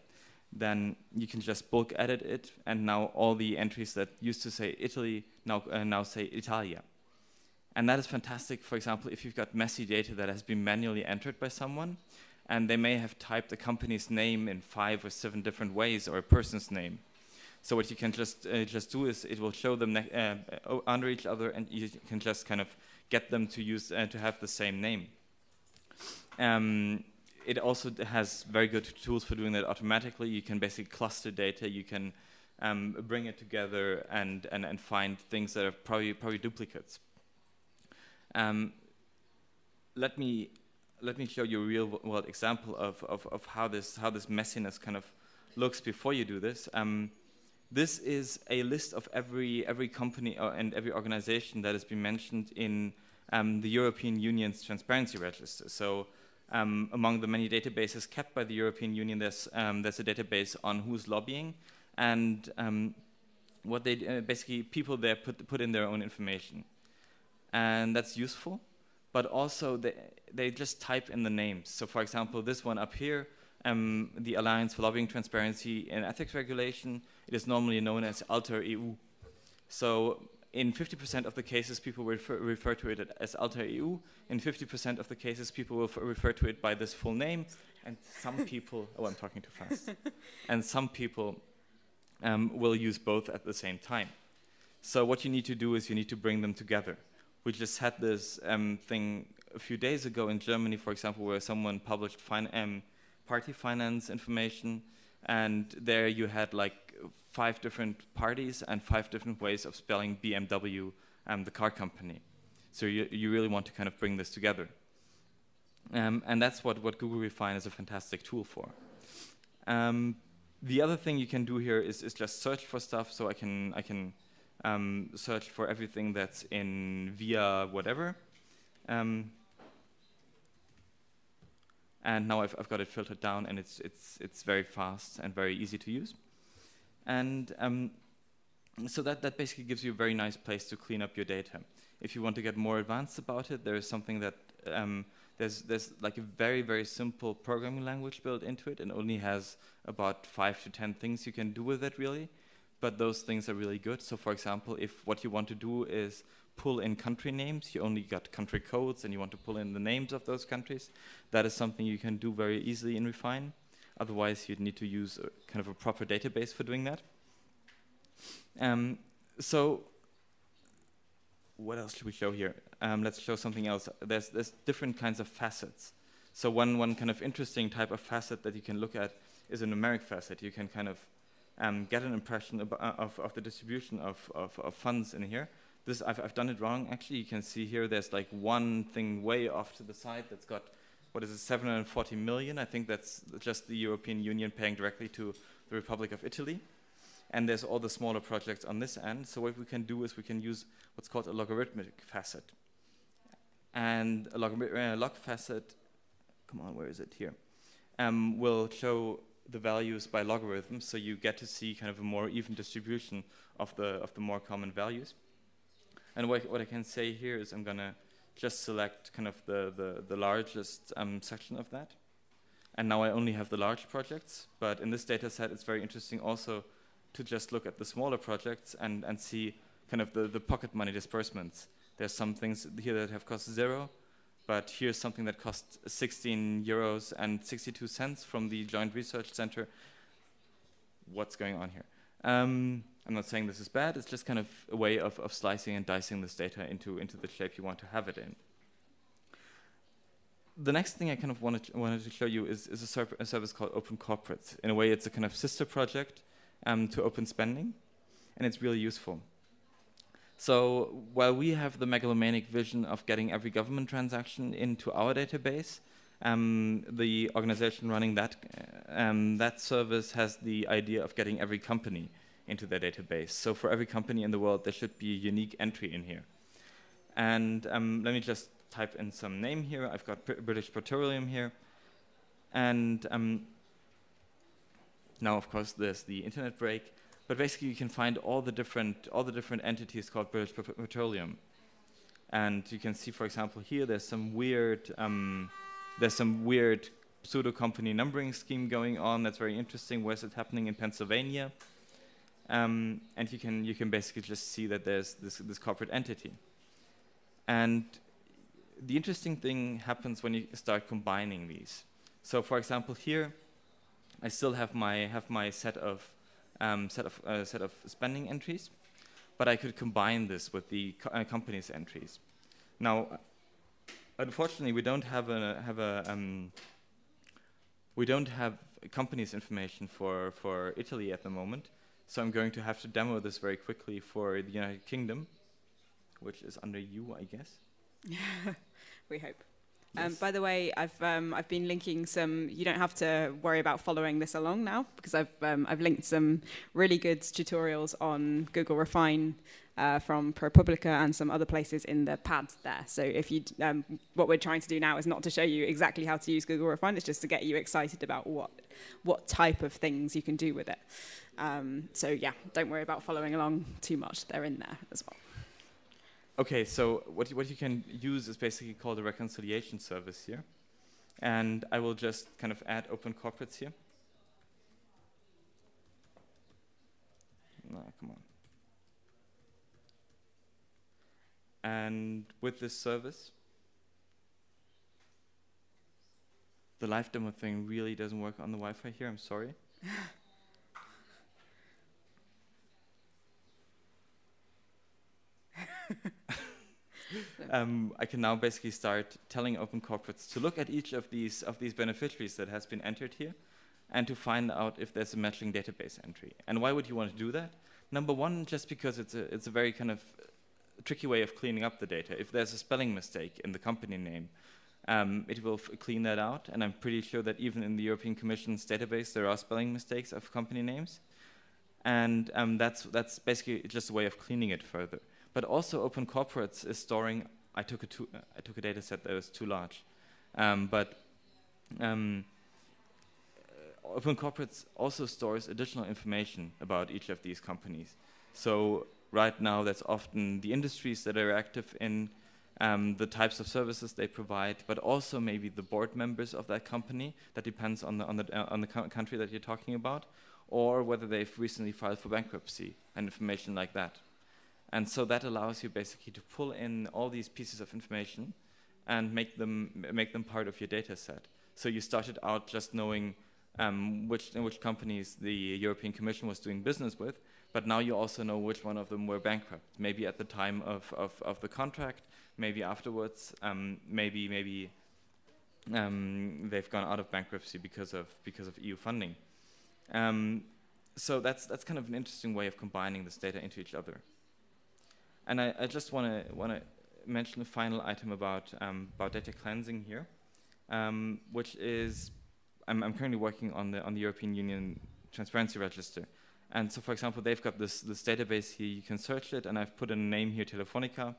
Speaker 1: then you can just bulk edit it, and now all the entries that used to say Italy now say Italia. And that is fantastic, for example, if you've got messy data that has been manually entered by someone, and they may have typed a company's name in 5 or 7 different ways, or a person's name. So what you can just do is it will show them under each other, and you can just kind of get them to use to have the same name. It also has very good tools for doing that automatically. You can basically cluster data. You can bring it together and find things that are probably duplicates. Let me show you a real world example of how this messiness kind of looks before you do this. This is a list of every company and every organization that has been mentioned in the European Union's transparency register. So among the many databases kept by the European Union, there's a database on who's lobbying, and what they basically people there put in their own information, and that's useful. But also they just type in the names. So for example, this one up here, the Alliance for Lobbying Transparency and Ethics Regulation, it is normally known as Alter EU. So in 50% of the cases, people will refer to it as Alter EU. In 50% of the cases, people will refer to it by this full name. And some people, oh, I'm talking too fast. And some people will use both at the same time. So what you need to do is you need to bring them together. We just had this thing a few days ago in Germany, for example, where someone published party finance information, and there you had like 5 different parties and 5 different ways of spelling BMW, the car company. So you really want to kind of bring this together. And that's what Google Refine is a fantastic tool for. The other thing you can do here is just search for stuff. So I can search for everything that's in via whatever. And now I've got it filtered down, and it's very fast and very easy to use. And so that basically gives you a very nice place to clean up your data. If you want to get more advanced about it, there is something that there's like a very, very simple programming language built into it, and only has about 5 to 10 things you can do with it, really. But those things are really good. So, for example, if what you want to do is pull in country names, you only got country codes, and you want to pull in the names of those countries, that is something you can do very easily in Refine. Otherwise, you'd need to use kind of a proper database for doing that. So what else should we show here? Let's show something else. There's different kinds of facets. So one kind of interesting type of facet that you can look at is a numeric facet. You can kind of get an impression of the distribution of funds in here. This I've done it wrong. Actually, you can see here there's like one thing way off to the side that's got, what is it, 740 million. I think that's just the European Union paying directly to the Republic of Italy. And there's all the smaller projects on this end. So what we can do is we can use what's called a logarithmic facet. And a log facet, come on, where is it here? Will show the values by logarithms, so you get to see kind of a more even distribution of the more common values. And what I can say here is I'm gonna just select kind of the largest section of that. And now I only have the large projects, but in this data set it's very interesting also to just look at the smaller projects and see kind of the pocket money disbursements. There's some things here that have cost 0, but here's something that costs 16 euros and 62 cents from the Joint Research Center. What's going on here? I'm not saying this is bad, it's just kind of a way of slicing and dicing this data into the shape you want to have it in. The next thing I kind of wanted to show you is a service called Open Corporates. In a way, it's a kind of sister project to Open Spending, and it's really useful. So while we have the megalomaniac vision of getting every government transaction into our database, the organization running that service has the idea of getting every company into their database. So for every company in the world, there should be a unique entry in here. And let me just type in some name here. I've got British Petroleum here. And now, of course, there's the internet break. But basically, you can find all the different entities called British Petroleum. And you can see, for example, here there's some weird pseudo company numbering scheme going on. That's very interesting. Where's it happening in Pennsylvania? And you can basically just see that there's this corporate entity. And the interesting thing happens when you start combining these. So, for example, here I still have my set of spending entries, but I could combine this with the company's entries. Now, unfortunately, we don't have company's information for Italy at the moment, so I'm going to have to demo this very quickly for the United Kingdom, which is under you, I guess.
Speaker 2: We hope.
Speaker 1: Yes.
Speaker 2: By the way, I've been linking some. You don't have to worry about following this along now, because I've linked some really good tutorials on Google Refine from Pubblica and some other places in the pads there. So if you, what we're trying to do now is not to show you exactly how to use Google Refine. It's just to get you excited about what type of things you can do with it. So yeah, don't worry about following along too much. They're in there as well.
Speaker 1: Okay, so what you can use is basically called a reconciliation service here. And I will just kind of add Open Corporates here. No, come on. And with this service, the live demo thing really doesn't work on the Wi-Fi here, I'm sorry. I can now basically start telling Open Corporates to look at each of these beneficiaries that has been entered here, and to find out if there's a matching database entry. And why would you want to do that? Number one, just because it's a very kind of tricky way of cleaning up the data. If there's a spelling mistake in the company name, it will clean that out, and I'm pretty sure that even in the European Commission's database there are spelling mistakes of company names, and that's basically just a way of cleaning it further. But also Open Corporates is storing. I took a data set that was too large, Open Corporates also stores additional information about each of these companies. So right now, that's often the industries that are active in, the types of services they provide, but also maybe the board members of that company. That depends on the country that you're talking about, or whether they've recently filed for bankruptcy and information like that. And so that allows you basically to pull in all these pieces of information and make them part of your data set. So you started out just knowing which companies the European Commission was doing business with, but now you also know which one of them were bankrupt. Maybe at the time of the contract, maybe afterwards, maybe they've gone out of bankruptcy because of EU funding. So that's kind of an interesting way of combining this data into each other. And I just want to mention a final item about data cleansing here, which is I'm currently working on the European Union Transparency Register. And so, for example, they've got this database here. You can search it, and I've put in a name here, Telefonica.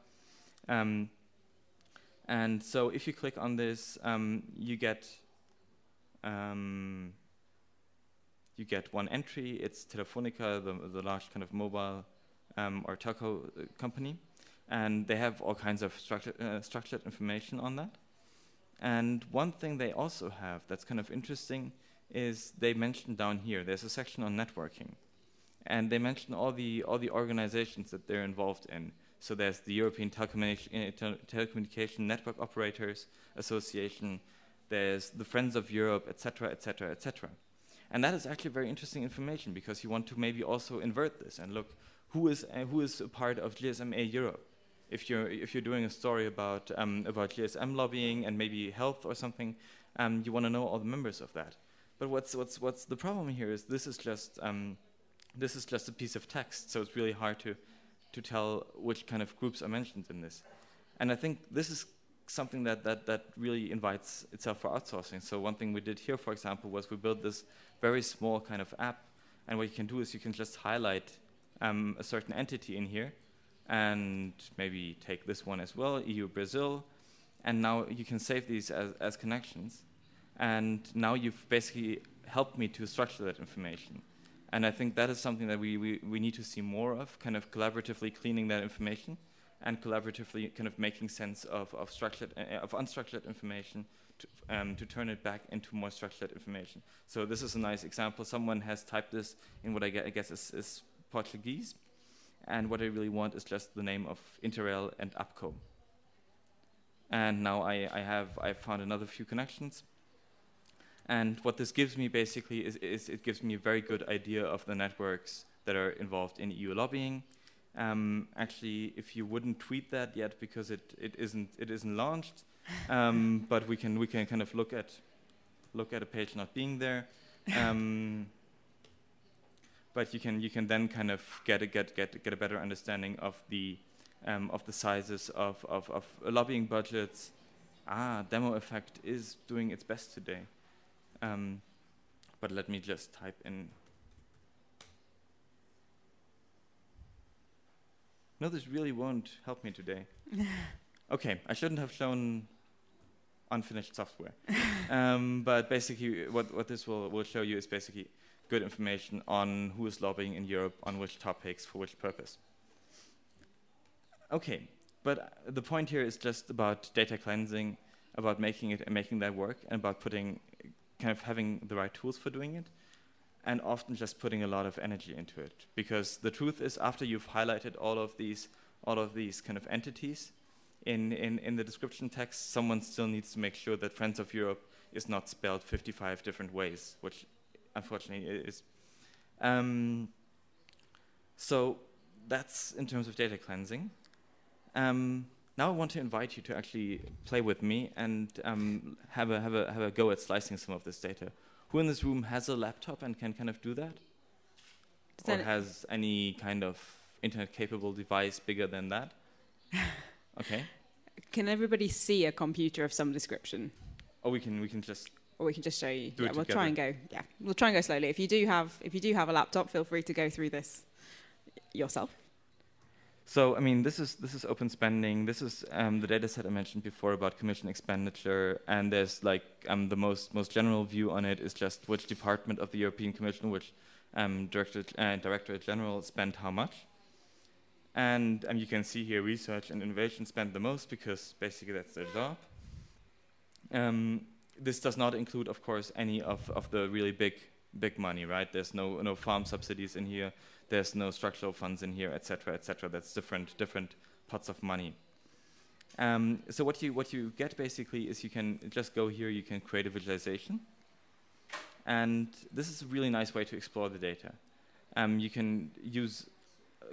Speaker 1: And so if you click on this, you get one entry. It's Telefonica, the large kind of mobile or telco company. And they have all kinds of structured information on that. And one thing they also have that's kind of interesting is they mentioned down here, there's a section on networking. And they mention all the organizations that they're involved in. So there's the European Telecommunication Network Operators Association, there's the Friends of Europe, etc., etc., etc. And that is actually very interesting information, because you want to maybe also invert this and look who is a part of GSMA Europe. If you're doing a story about GSM lobbying and maybe health or something, you want to know all the members of that. But what's the problem here is this is just a piece of text, so it's really hard to tell which kind of groups are mentioned in this. And I think this is something that really invites itself for outsourcing. So one thing we did here, for example, was we built this very small kind of app, and what you can do is you can just highlight a certain entity in here, and maybe take this one as well, EU Brazil, and now you can save these as connections. And now you've basically helped me to structure that information. And I think that is something that we need to see more of, kind of collaboratively cleaning that information and collaboratively kind of making sense of unstructured information to turn it back into more structured information. So this is a nice example. Someone has typed this in what I guess is Portuguese. And what I really want is just the name of Interrail and APCO. And now I've found another few connections. And what this gives me basically is it gives me a very good idea of the networks that are involved in EU lobbying. Actually, if you wouldn't tweet that yet because it isn't launched, but we can kind of look at a page not being there. But you can then kind of get a better understanding of the sizes of lobbying budgets. Demo effect is doing its best today. But let me just type in. No, this really won't help me today. Okay, I shouldn't have shown unfinished software. But basically what this will show you is basically good information on who is lobbying in Europe, on which topics, for which purpose. Okay, but the point here is just about data cleansing, about making that work, and about having the right tools for doing it, and often just putting a lot of energy into it. Because the truth is, after you've highlighted all of these kind of entities in the description text, someone still needs to make sure that Friends of Europe is not spelled 55 different ways, which unfortunately it is. So that's in terms of data cleansing. Now I want to invite you to actually play with me and have a go at slicing some of this data. Who in this room has a laptop and can kind of do that? Or has any kind of internet-capable device bigger than that? Okay.
Speaker 2: Can everybody see a computer of some description?
Speaker 1: Or we can just
Speaker 2: Or we can just show you.
Speaker 1: do it
Speaker 2: We'll try and go. Yeah, we'll try and go slowly. If you do have a laptop, feel free to go through this yourself.
Speaker 1: So, I mean, this is open spending. This is the data set I mentioned before about commission expenditure, and there's like the most general view on it is just which department of the European Commission, which Directorate General spent how much. And you can see here research and innovation spent the most because basically that's their job. This does not include, of course, any of the really big money, right? There's no farm subsidies in here. There's no structural funds in here, etc., etc. That's different pots of money. So what you get basically is you can just go here. You can create a visualization, and this is a really nice way to explore the data. You can use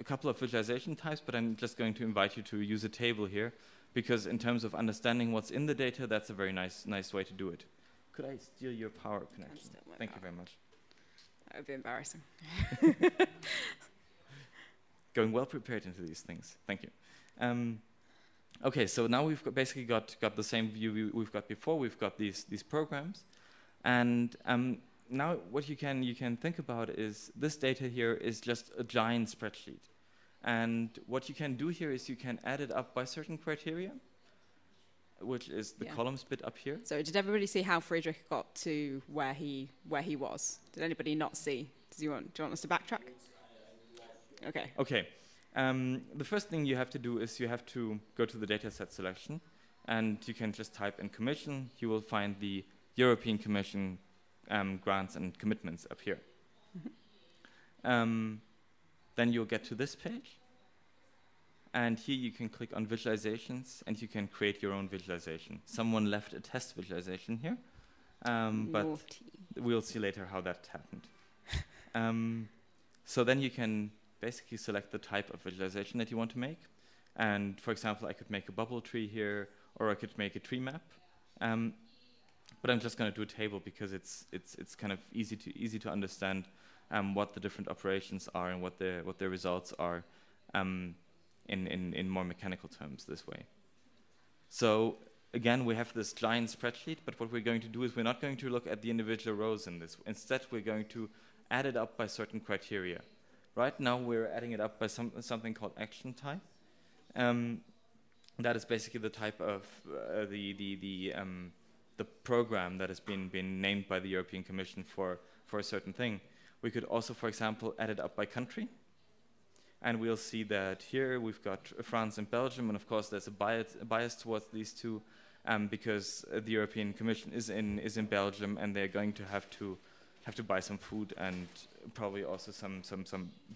Speaker 1: a couple of visualization types, but I'm just going to invite you to use a table here, because in terms of understanding what's in the data, that's a very nice way to do it. Could I steal your power connection? Thank you very much.
Speaker 2: That would be embarrassing.
Speaker 1: Going well prepared into these things. Thank you. Okay, so now we've basically got the same view we've got before. We've got these programs, and now what you can think about is this data here is just a giant spreadsheet, and what you can do here is you can add it up by certain criteria, which is the columns bit up here.
Speaker 2: So did everybody see how Friedrich got to where he was? Did anybody not see? Do you want us to backtrack? Okay.
Speaker 1: Okay. The first thing you have to do is you have to go to the dataset selection, and you can just type in Commission. You will find the European Commission grants and commitments up here.
Speaker 2: Mm-hmm.
Speaker 1: Then you'll get to this page, and here you can click on visualizations, and you can create your own visualization. Someone left a test visualization here, but we'll see later how that happened. So then you can basically select the type of visualization that you want to make. And for example, I could make a bubble tree here, or I could make a tree map. But I'm just going to do a table because it's kind of easy to understand what the different operations are and what their results are in more mechanical terms this way. So again, we have this giant spreadsheet, but what we're going to do is we're not going to look at the individual rows in this. Instead, we're going to add it up by certain criteria. Right now, we're adding it up by something called action type. That is basically the type of the program that has been named by the European Commission for a certain thing. We could also, for example, add it up by country. And we'll see that here we've got France and Belgium, and of course there's a bias towards these two because the European Commission is in Belgium, and they're going to have to buy some food and probably also some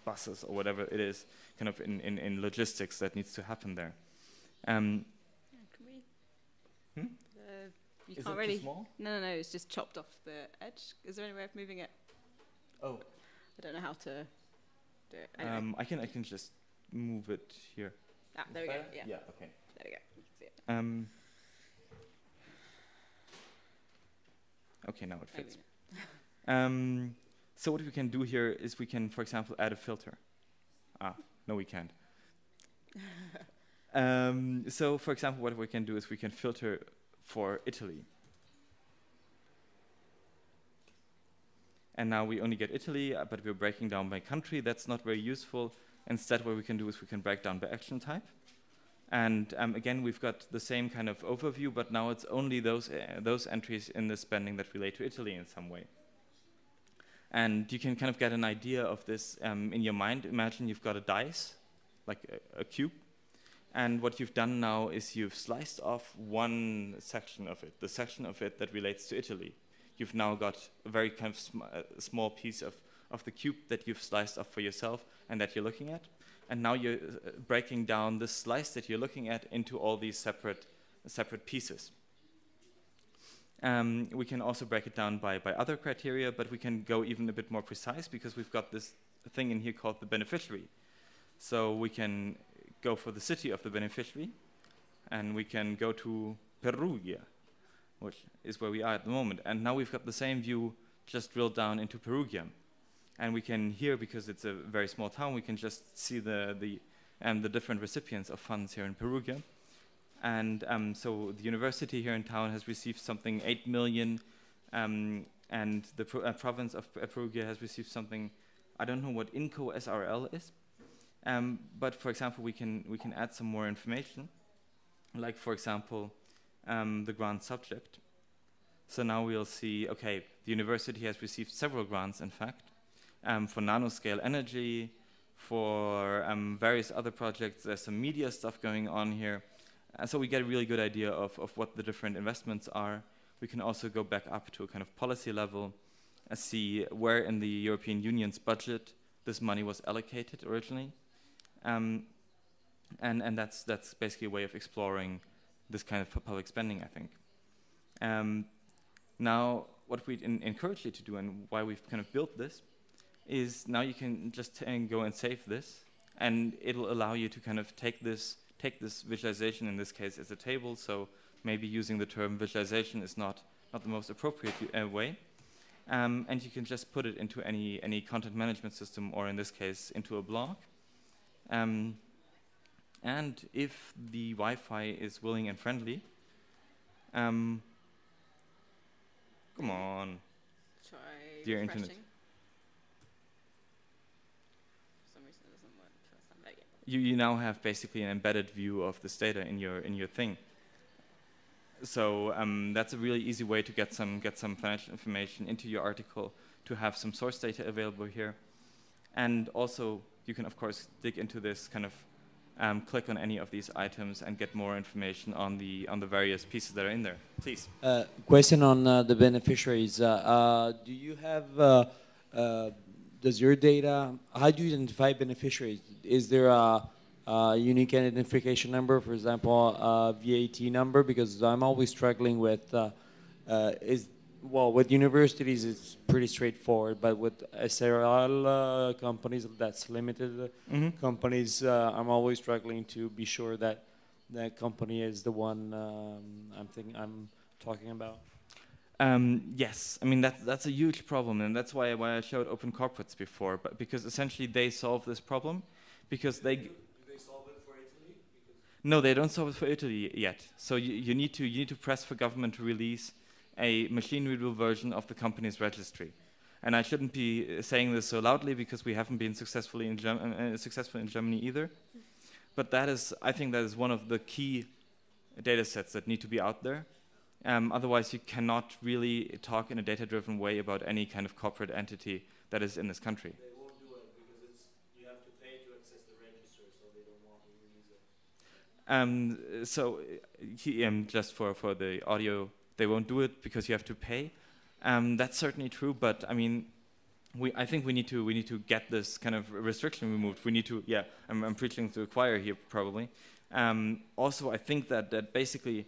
Speaker 1: buses or whatever it is, kind of in logistics that needs to happen there.
Speaker 2: Can we? You
Speaker 1: is
Speaker 2: can't
Speaker 1: it
Speaker 2: really.
Speaker 1: Too small?
Speaker 2: No, it's just chopped off the edge. Is there any way of moving it?
Speaker 1: Oh.
Speaker 2: I don't know how to do it. Anyway.
Speaker 1: I can just move it here.
Speaker 2: Ah, there we go. Yeah.
Speaker 1: Yeah. Okay.
Speaker 2: There we go. You can see it.
Speaker 1: Okay, now it fits. So what we can do here is we can, for example, add a filter. No, we can't. So, for example, what we can do is we can filter for Italy. And now we only get Italy, but we're breaking down by country. That's not very useful. Instead, what we can do is we can break down by action type. And again, we've got the same kind of overview, but now it's only those entries in the spending that relate to Italy in some way. And you can kind of get an idea of this in your mind. Imagine you've got a dice, like a cube. And what you've done now is you've sliced off one section of it, the section of it that relates to Italy. You've now got a very kind of small piece of the cube that you've sliced off for yourself and that you're looking at. And now you're breaking down the slice that you're looking at into all these separate pieces. We can also break it down by other criteria, but we can go even a bit more precise because we've got this thing in here called the beneficiary. So we can go for the city of the beneficiary, and we can go to Perugia, which is where we are at the moment. And now we've got the same view just drilled down into Perugia. And we can here, because it's a very small town, we can just see the the different recipients of funds here in Perugia. And so the university here in town has received something 8 million, and the province of Perugia has received something, I don't know what INCO SRL is, but for example, we can add some more information, like for example, the grant subject. So now we'll see, okay, the university has received several grants, in fact, for nanoscale energy, for various other projects. There's some media stuff going on here. So we get a really good idea of what the different investments are. We can also go back up to a kind of policy level, see where in the European Union's budget this money was allocated originally. And that's basically a way of exploring this kind of public spending, I think. Now, what we encourage you to do and why we've kind of built this is now you can just go and save this, and it'll allow you to kind of take this visualization, in this case, as a table. So maybe using the term visualization is not the most appropriate way. And you can just put it into any content management system, or in this case, into a blog. And if the Wi-Fi is willing and friendly, come on,
Speaker 2: Try
Speaker 1: dear
Speaker 2: refreshing.
Speaker 1: internet.
Speaker 2: For some reason it doesn't work the first time. There you go.
Speaker 1: You now have basically an embedded view of this data in your thing. So that's a really easy way to get some financial information into your article, to have some source data available here. And also you can of course dig into this kind of click on any of these items and get more information on the various pieces that are in there. Please.
Speaker 3: Question on the beneficiaries. Do you have does your data, how do you identify beneficiaries? Is there a unique identification number, for example, a VAT number? Because I'm always struggling with, with universities it's pretty straightforward, but with SRL companies, that's limited companies, I'm always struggling to be sure that that company is the one I'm talking about.
Speaker 1: Yes, I mean that's a huge problem, and that's why I showed open corporates before. But because essentially they solve this problem, because they. Do they solve it for Italy? No, they don't solve it for Italy yet. So you need to press for government to release a machine-readable version of the company's registry. And I shouldn't be saying this so loudly because we haven't been successful in Germany either. But I think that is one of the key data sets that need to be out there. Otherwise, you cannot really talk in a data-driven way about any kind of corporate entity that is in this country.
Speaker 3: They won't do it because you have to pay to access the register, so they don't want to release it.
Speaker 1: Just for the audio, they won't do it because you have to pay. That's certainly true, but I mean, I think we need to get this kind of restriction removed. We need to, I'm preaching to the choir here probably. Also, I think that basically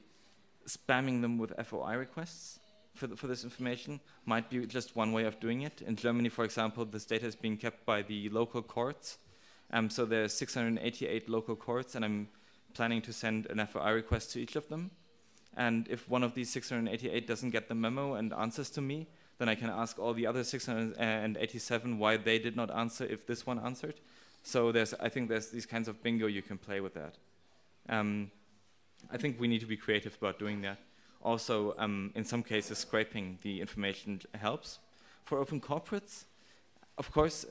Speaker 1: spamming them with FOI requests for this information might be just one way of doing it. In Germany, for example, this data is being kept by the local courts. So there's 688 local courts, and I'm planning to send an FOI request to each of them. And if one of these 688 doesn't get the memo and answers to me, then I can ask all the other 687 why they did not answer if this one answered. So I think there's these kinds of bingo you can play with that. I think we need to be creative about doing that. Also, in some cases, scraping the information helps. For open corporates, of course,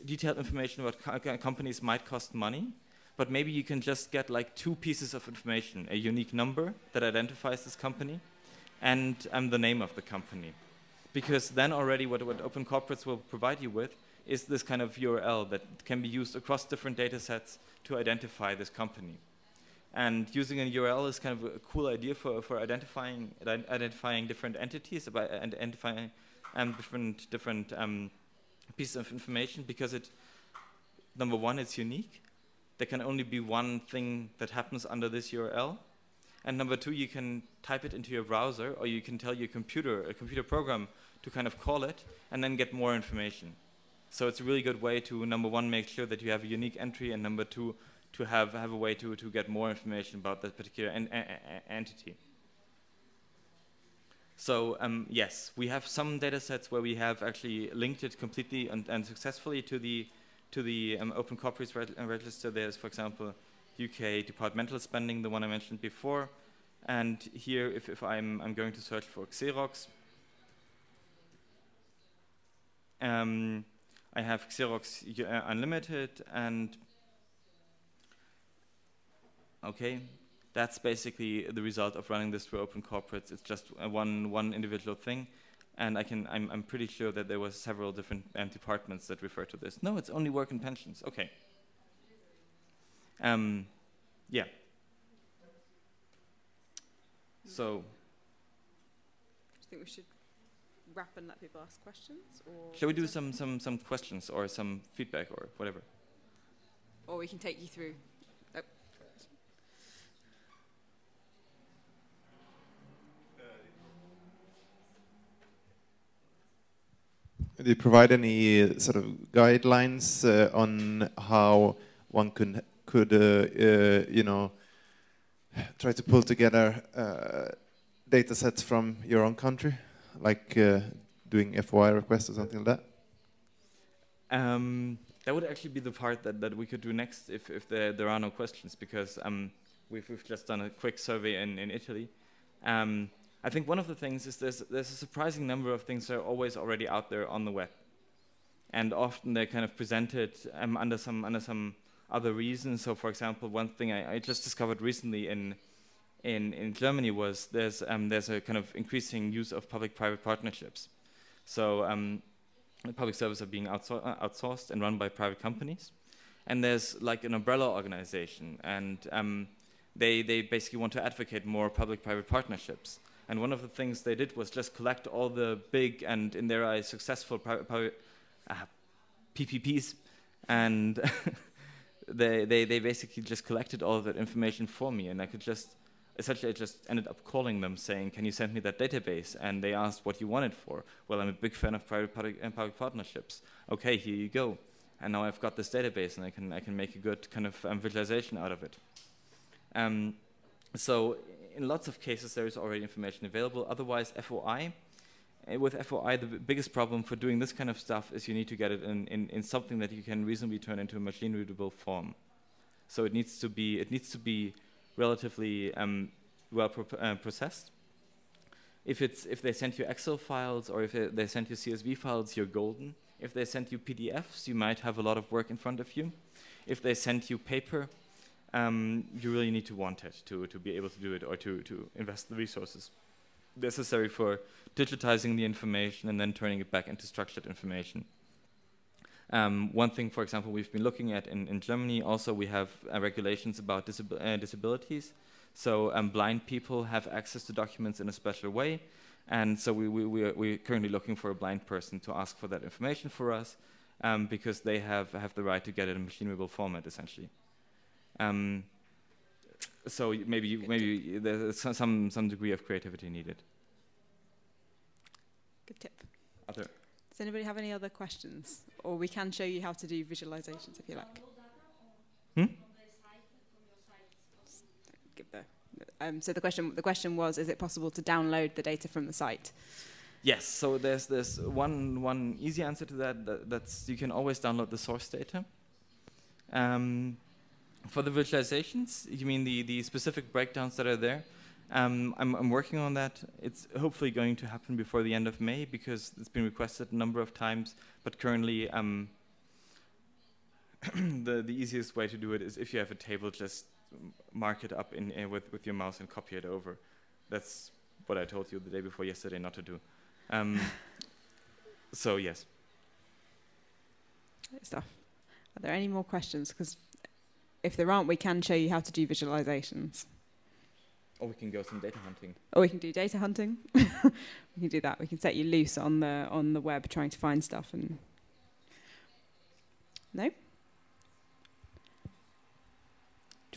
Speaker 1: detailed information about companies might cost money, but maybe you can just get like 2 pieces of information: a unique number that identifies this company, and the name of the company. Because then already what open corporates will provide you with is this kind of URL that can be used across different data sets to identify this company. And using a URL is kind of a cool idea for identifying different entities, about identifying different pieces of information, because number one, it's unique. There can only be one thing that happens under this URL. And number two, you can type it into your browser, or you can tell your a computer program to kind of call it and then get more information. So it's a really good way to, number one, make sure that you have a unique entry, and number two, to have a way to get more information about that particular entity. So yes, we have some data sets where we have actually linked it completely and successfully to to the Open Corporates Register, there's, for example, UK departmental spending, the one I mentioned before. And here, if I'm going to search for Xerox, I have Xerox Unlimited, and okay, that's basically the result of running this through Open Corporates. It's just one individual thing, and I'm pretty sure that there was several different departments that refer to this. No, it's only work and pensions. Okay. Yeah. So.
Speaker 2: Do you think we should wrap and let people ask questions, or
Speaker 1: shall we do some questions or some feedback or whatever?
Speaker 2: Or we can take you through. Oh.
Speaker 4: Do you provide any sort of guidelines on how one could you know, try to pull together data sets from your own country, like doing FOI requests or something like that?
Speaker 1: That would actually be the part that we could do next if there are no questions, because we've just done a quick survey in Italy. I think one of the things is there's a surprising number of things that are always already out there on the web, and often they're kind of presented under some other reasons. So, for example, one thing I just discovered recently in Germany was there's a kind of increasing use of public-private partnerships. So public services are being outsourced and run by private companies, and there's like an umbrella organization, and they basically want to advocate more public-private partnerships. And one of the things they did was just collect all the big and, in their eyes, successful PPPs, and they basically just collected all of that information for me, and I could just, essentially I just ended up calling them saying, can you send me that database? And they asked what you want it for. Well, I'm a big fan of public partnerships. Okay, here you go. And now I've got this database, and I can make a good kind of visualization out of it. So in lots of cases, there is already information available. Otherwise, FOI. With FOI, the biggest problem for doing this kind of stuff is you need to get it in something that you can reasonably turn into a machine-readable form. So it needs to be relatively well processed. If they send you Excel files, or if they send you CSV files, you're golden. If they send you PDFs, you might have a lot of work in front of you. If they send you paper, you really need to want it to be able to do it, or to invest the resources necessary for digitizing the information and then turning it back into structured information. One thing, for example, we've been looking at in Germany, also we have regulations about disabilities. So blind people have access to documents in a special way. And so we're currently looking for a blind person to ask for that information for us, because they have the right to get it in machine-readable format, essentially. So maybe there's some degree of creativity needed.
Speaker 2: Good tip.
Speaker 1: Other.
Speaker 2: Does anybody have any other questions? Or we can show you how to do visualizations if you like. Give so the question was, is it possible to download the data from the site?
Speaker 1: Yes. So there's one easy answer to that. That's you can always download the source data. For the visualizations, you mean the specific breakdowns that are there? I'm working on that. It's hopefully going to happen before the end of May, because it's been requested a number of times. But currently, the easiest way to do it is if you have a table, just mark it up with your mouse and copy it over. That's what I told you the day before yesterday not to do. So yes.
Speaker 2: Great stuff. Are there any more questions? Because if there aren't, we can show you how to do visualizations.
Speaker 1: Or we can go some data hunting.
Speaker 2: Or we can do data hunting. We can do that. We can set you loose on the web trying to find stuff. And no?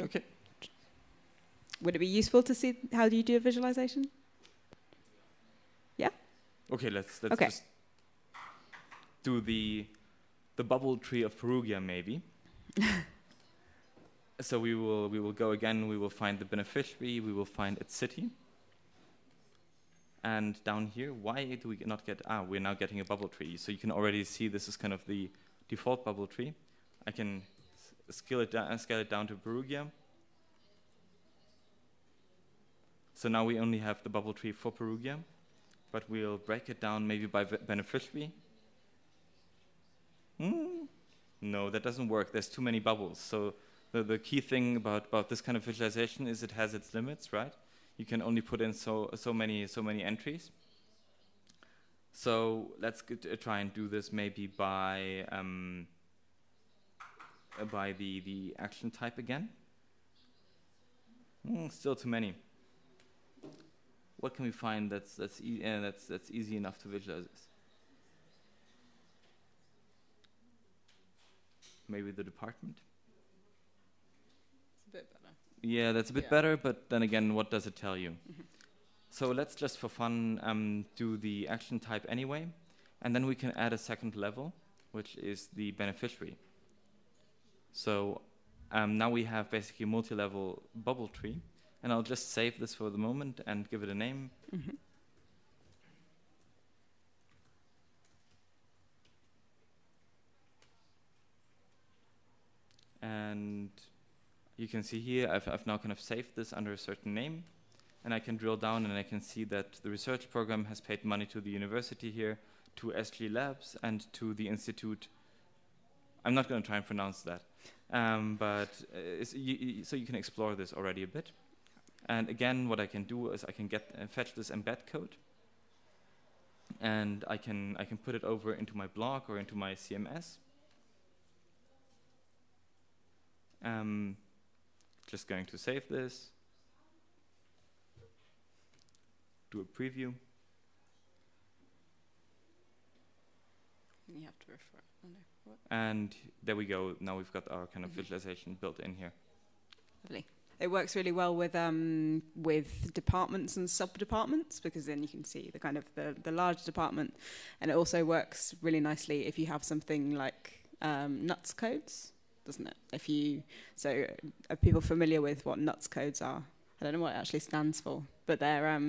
Speaker 1: Okay.
Speaker 2: Would it be useful to see how do you do a visualization? Yeah?
Speaker 1: Okay, let's just do the bubble tree of Perugia, maybe. So we will go again. We will find the beneficiary. We will find its city. And down here, why do we not get? We're now getting a bubble tree. So you can already see this is kind of the default bubble tree. I can scale it down to Perugia. So now we only have the bubble tree for Perugia, but we'll break it down maybe by beneficiary. No, that doesn't work. There's too many bubbles. So the key thing about this kind of visualization is it has its limits, right? You can only put in so many entries. So let's try and do this maybe by the action type again. Still too many. What can we find that's easy enough to visualize this? Maybe the department.
Speaker 2: It's a bit better.
Speaker 1: Yeah, that's a bit better, but then again, what does it tell you? So let's just for fun do the action type anyway, and then we can add a second level, which is the beneficiary. So now we have basically a multi-level bubble tree, and I'll just save this for the moment and give it a name. And you can see here, I've now kind of saved this under a certain name, and I can drill down and I can see that the research program has paid money to the university here, to SG Labs, and to the institute. I'm not going to try and pronounce that, but so you can explore this already a bit. And again, what I can do is I can fetch this embed code, and I can put it over into my blog or into my CMS. Just going to save this, do a preview.
Speaker 2: You have to refer. Oh, no. What?
Speaker 1: And there we go. Now we've got our kind of visualization built in here.
Speaker 2: Lovely. It works really well with departments and sub-departments, because then you can see the kind of the large department, and it also works really nicely if you have something like nuts codes, doesn't it? Are people familiar with what nuts codes are? I don't know what it actually stands for, but they're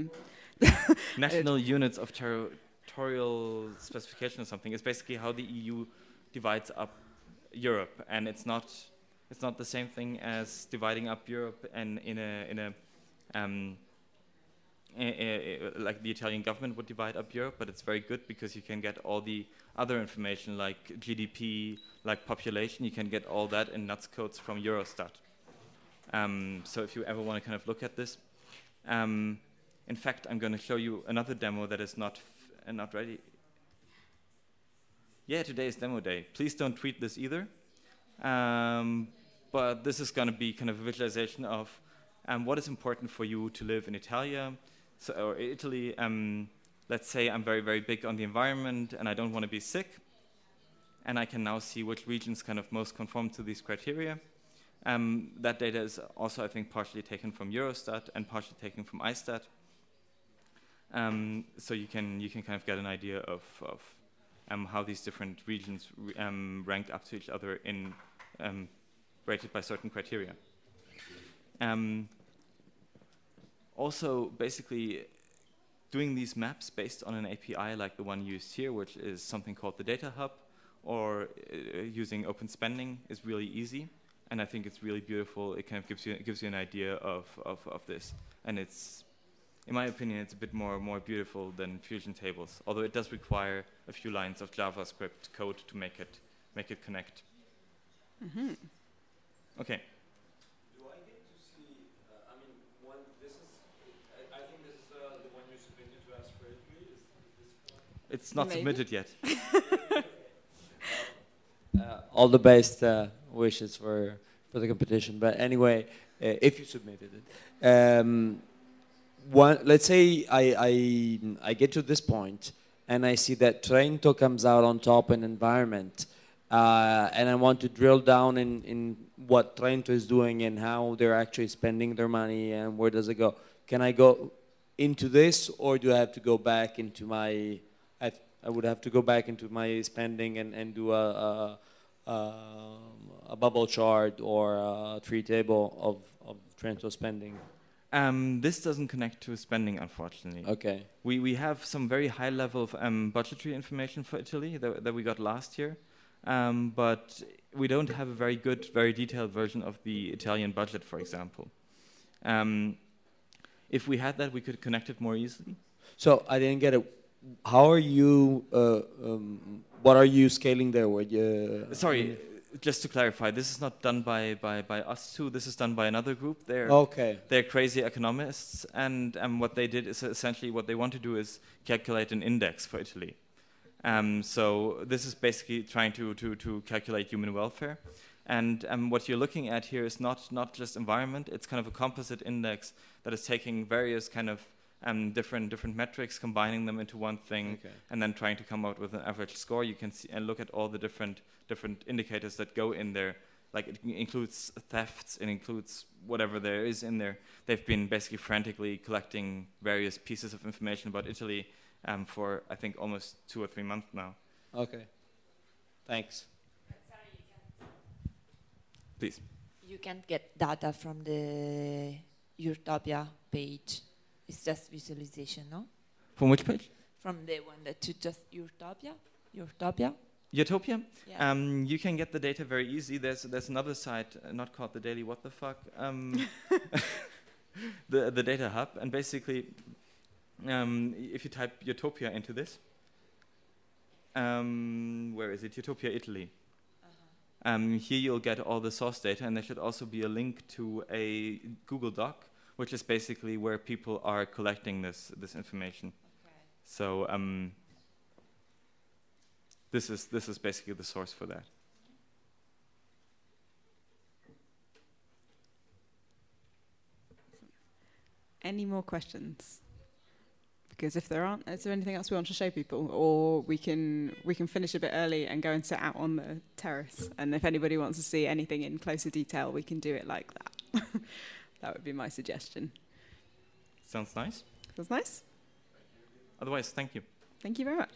Speaker 1: National Units of Territorial Specification or something. It's basically how the EU divides up Europe, and it's not the same thing as dividing up Europe and like the Italian government would divide up Europe, but it's very good because you can get all the other information like GDP, like population. You can get all that in nuts codes from Eurostat. So if you ever want to kind of look at this, in fact, I'm going to show you another demo that is not ready. Yeah, today is demo day. Please don't tweet this either. But this is going to be kind of a visualization of what is important for you to live in Italia, or Italy. Let's say I'm very, very big on the environment and I don't want to be sick. And I can now see which regions kind of most conform to these criteria. That data is also, I think, partially taken from Eurostat and partially taken from ISTAT. So you can kind of get an idea of how these different regions ranked up to each other in rated by certain criteria. Also, basically, doing these maps based on an API like the one used here, which is something called the Data Hub, or using open spending, is really easy. And I think it's really beautiful. It kind of gives you an idea of this, and it's, in my opinion, it's a bit more beautiful than Fusion tables. Although it does require a few lines of JavaScript code to make it connect. Okay.
Speaker 3: Do I get to see? I mean, this is. I think this is the one you submitted to us for Italy. Is this one?
Speaker 1: It's not submitted yet.
Speaker 3: All the best wishes for the competition. But anyway, if you submitted it, let's say I get to this point and I see that Trento comes out on top in environment, and I want to drill down in what Trento is doing and how they're actually spending their money and where does it go. Can I go into this, or do I have to go back into my? I would have to go back into my spending and do a bubble chart or a tree table of Trento spending.
Speaker 1: This doesn't connect to spending, unfortunately.
Speaker 3: Okay.
Speaker 1: We have some very high level of budgetary information for Italy that we got last year, but we don't have a very good, very detailed version of the Italian budget, for example. If we had that, we could connect it more easily.
Speaker 3: So I didn't get it. How are you? What are you scaling there?
Speaker 1: Sorry, just to clarify, this is not done by us two. This is done by another group. They're crazy economists, and what they did is essentially what they want to do is calculate an index for Italy. So this is basically trying to calculate human welfare. And what you're looking at here is not just environment. It's kind of a composite index that is taking various kind of different metrics, combining them into one thing, and then trying to come out with an average score. You can see and look at all the different indicators that go in there. Like it includes thefts, it includes whatever there is in there. They've been basically frantically collecting various pieces of information about Italy for I think almost 2 or 3 months now.
Speaker 3: Okay, thanks.
Speaker 1: Please.
Speaker 5: You can't get data from the Utopia page. It's just visualization, no?
Speaker 1: From which page?
Speaker 5: From the one that you just Utopia? Utopia?
Speaker 1: Utopia?
Speaker 5: Yeah.
Speaker 1: You can get the data very easy. There's another site, not called the Daily What the Fuck, the Data Hub, and basically, if you type Utopia into this, where is it? Utopia Italy. Here you'll get all the source data, and there should also be a link to a Google Doc, which is basically where people are collecting this information. Okay. So this is basically the source for that.
Speaker 2: Any more questions? Because if there aren't, is there anything else we want to show people, or we can finish a bit early and go and sit out on the terrace? And if anybody wants to see anything in closer detail, we can do it like that. That would be my suggestion.
Speaker 1: Sounds nice.
Speaker 2: Sounds nice.
Speaker 1: Otherwise, thank you.
Speaker 2: Thank you very much.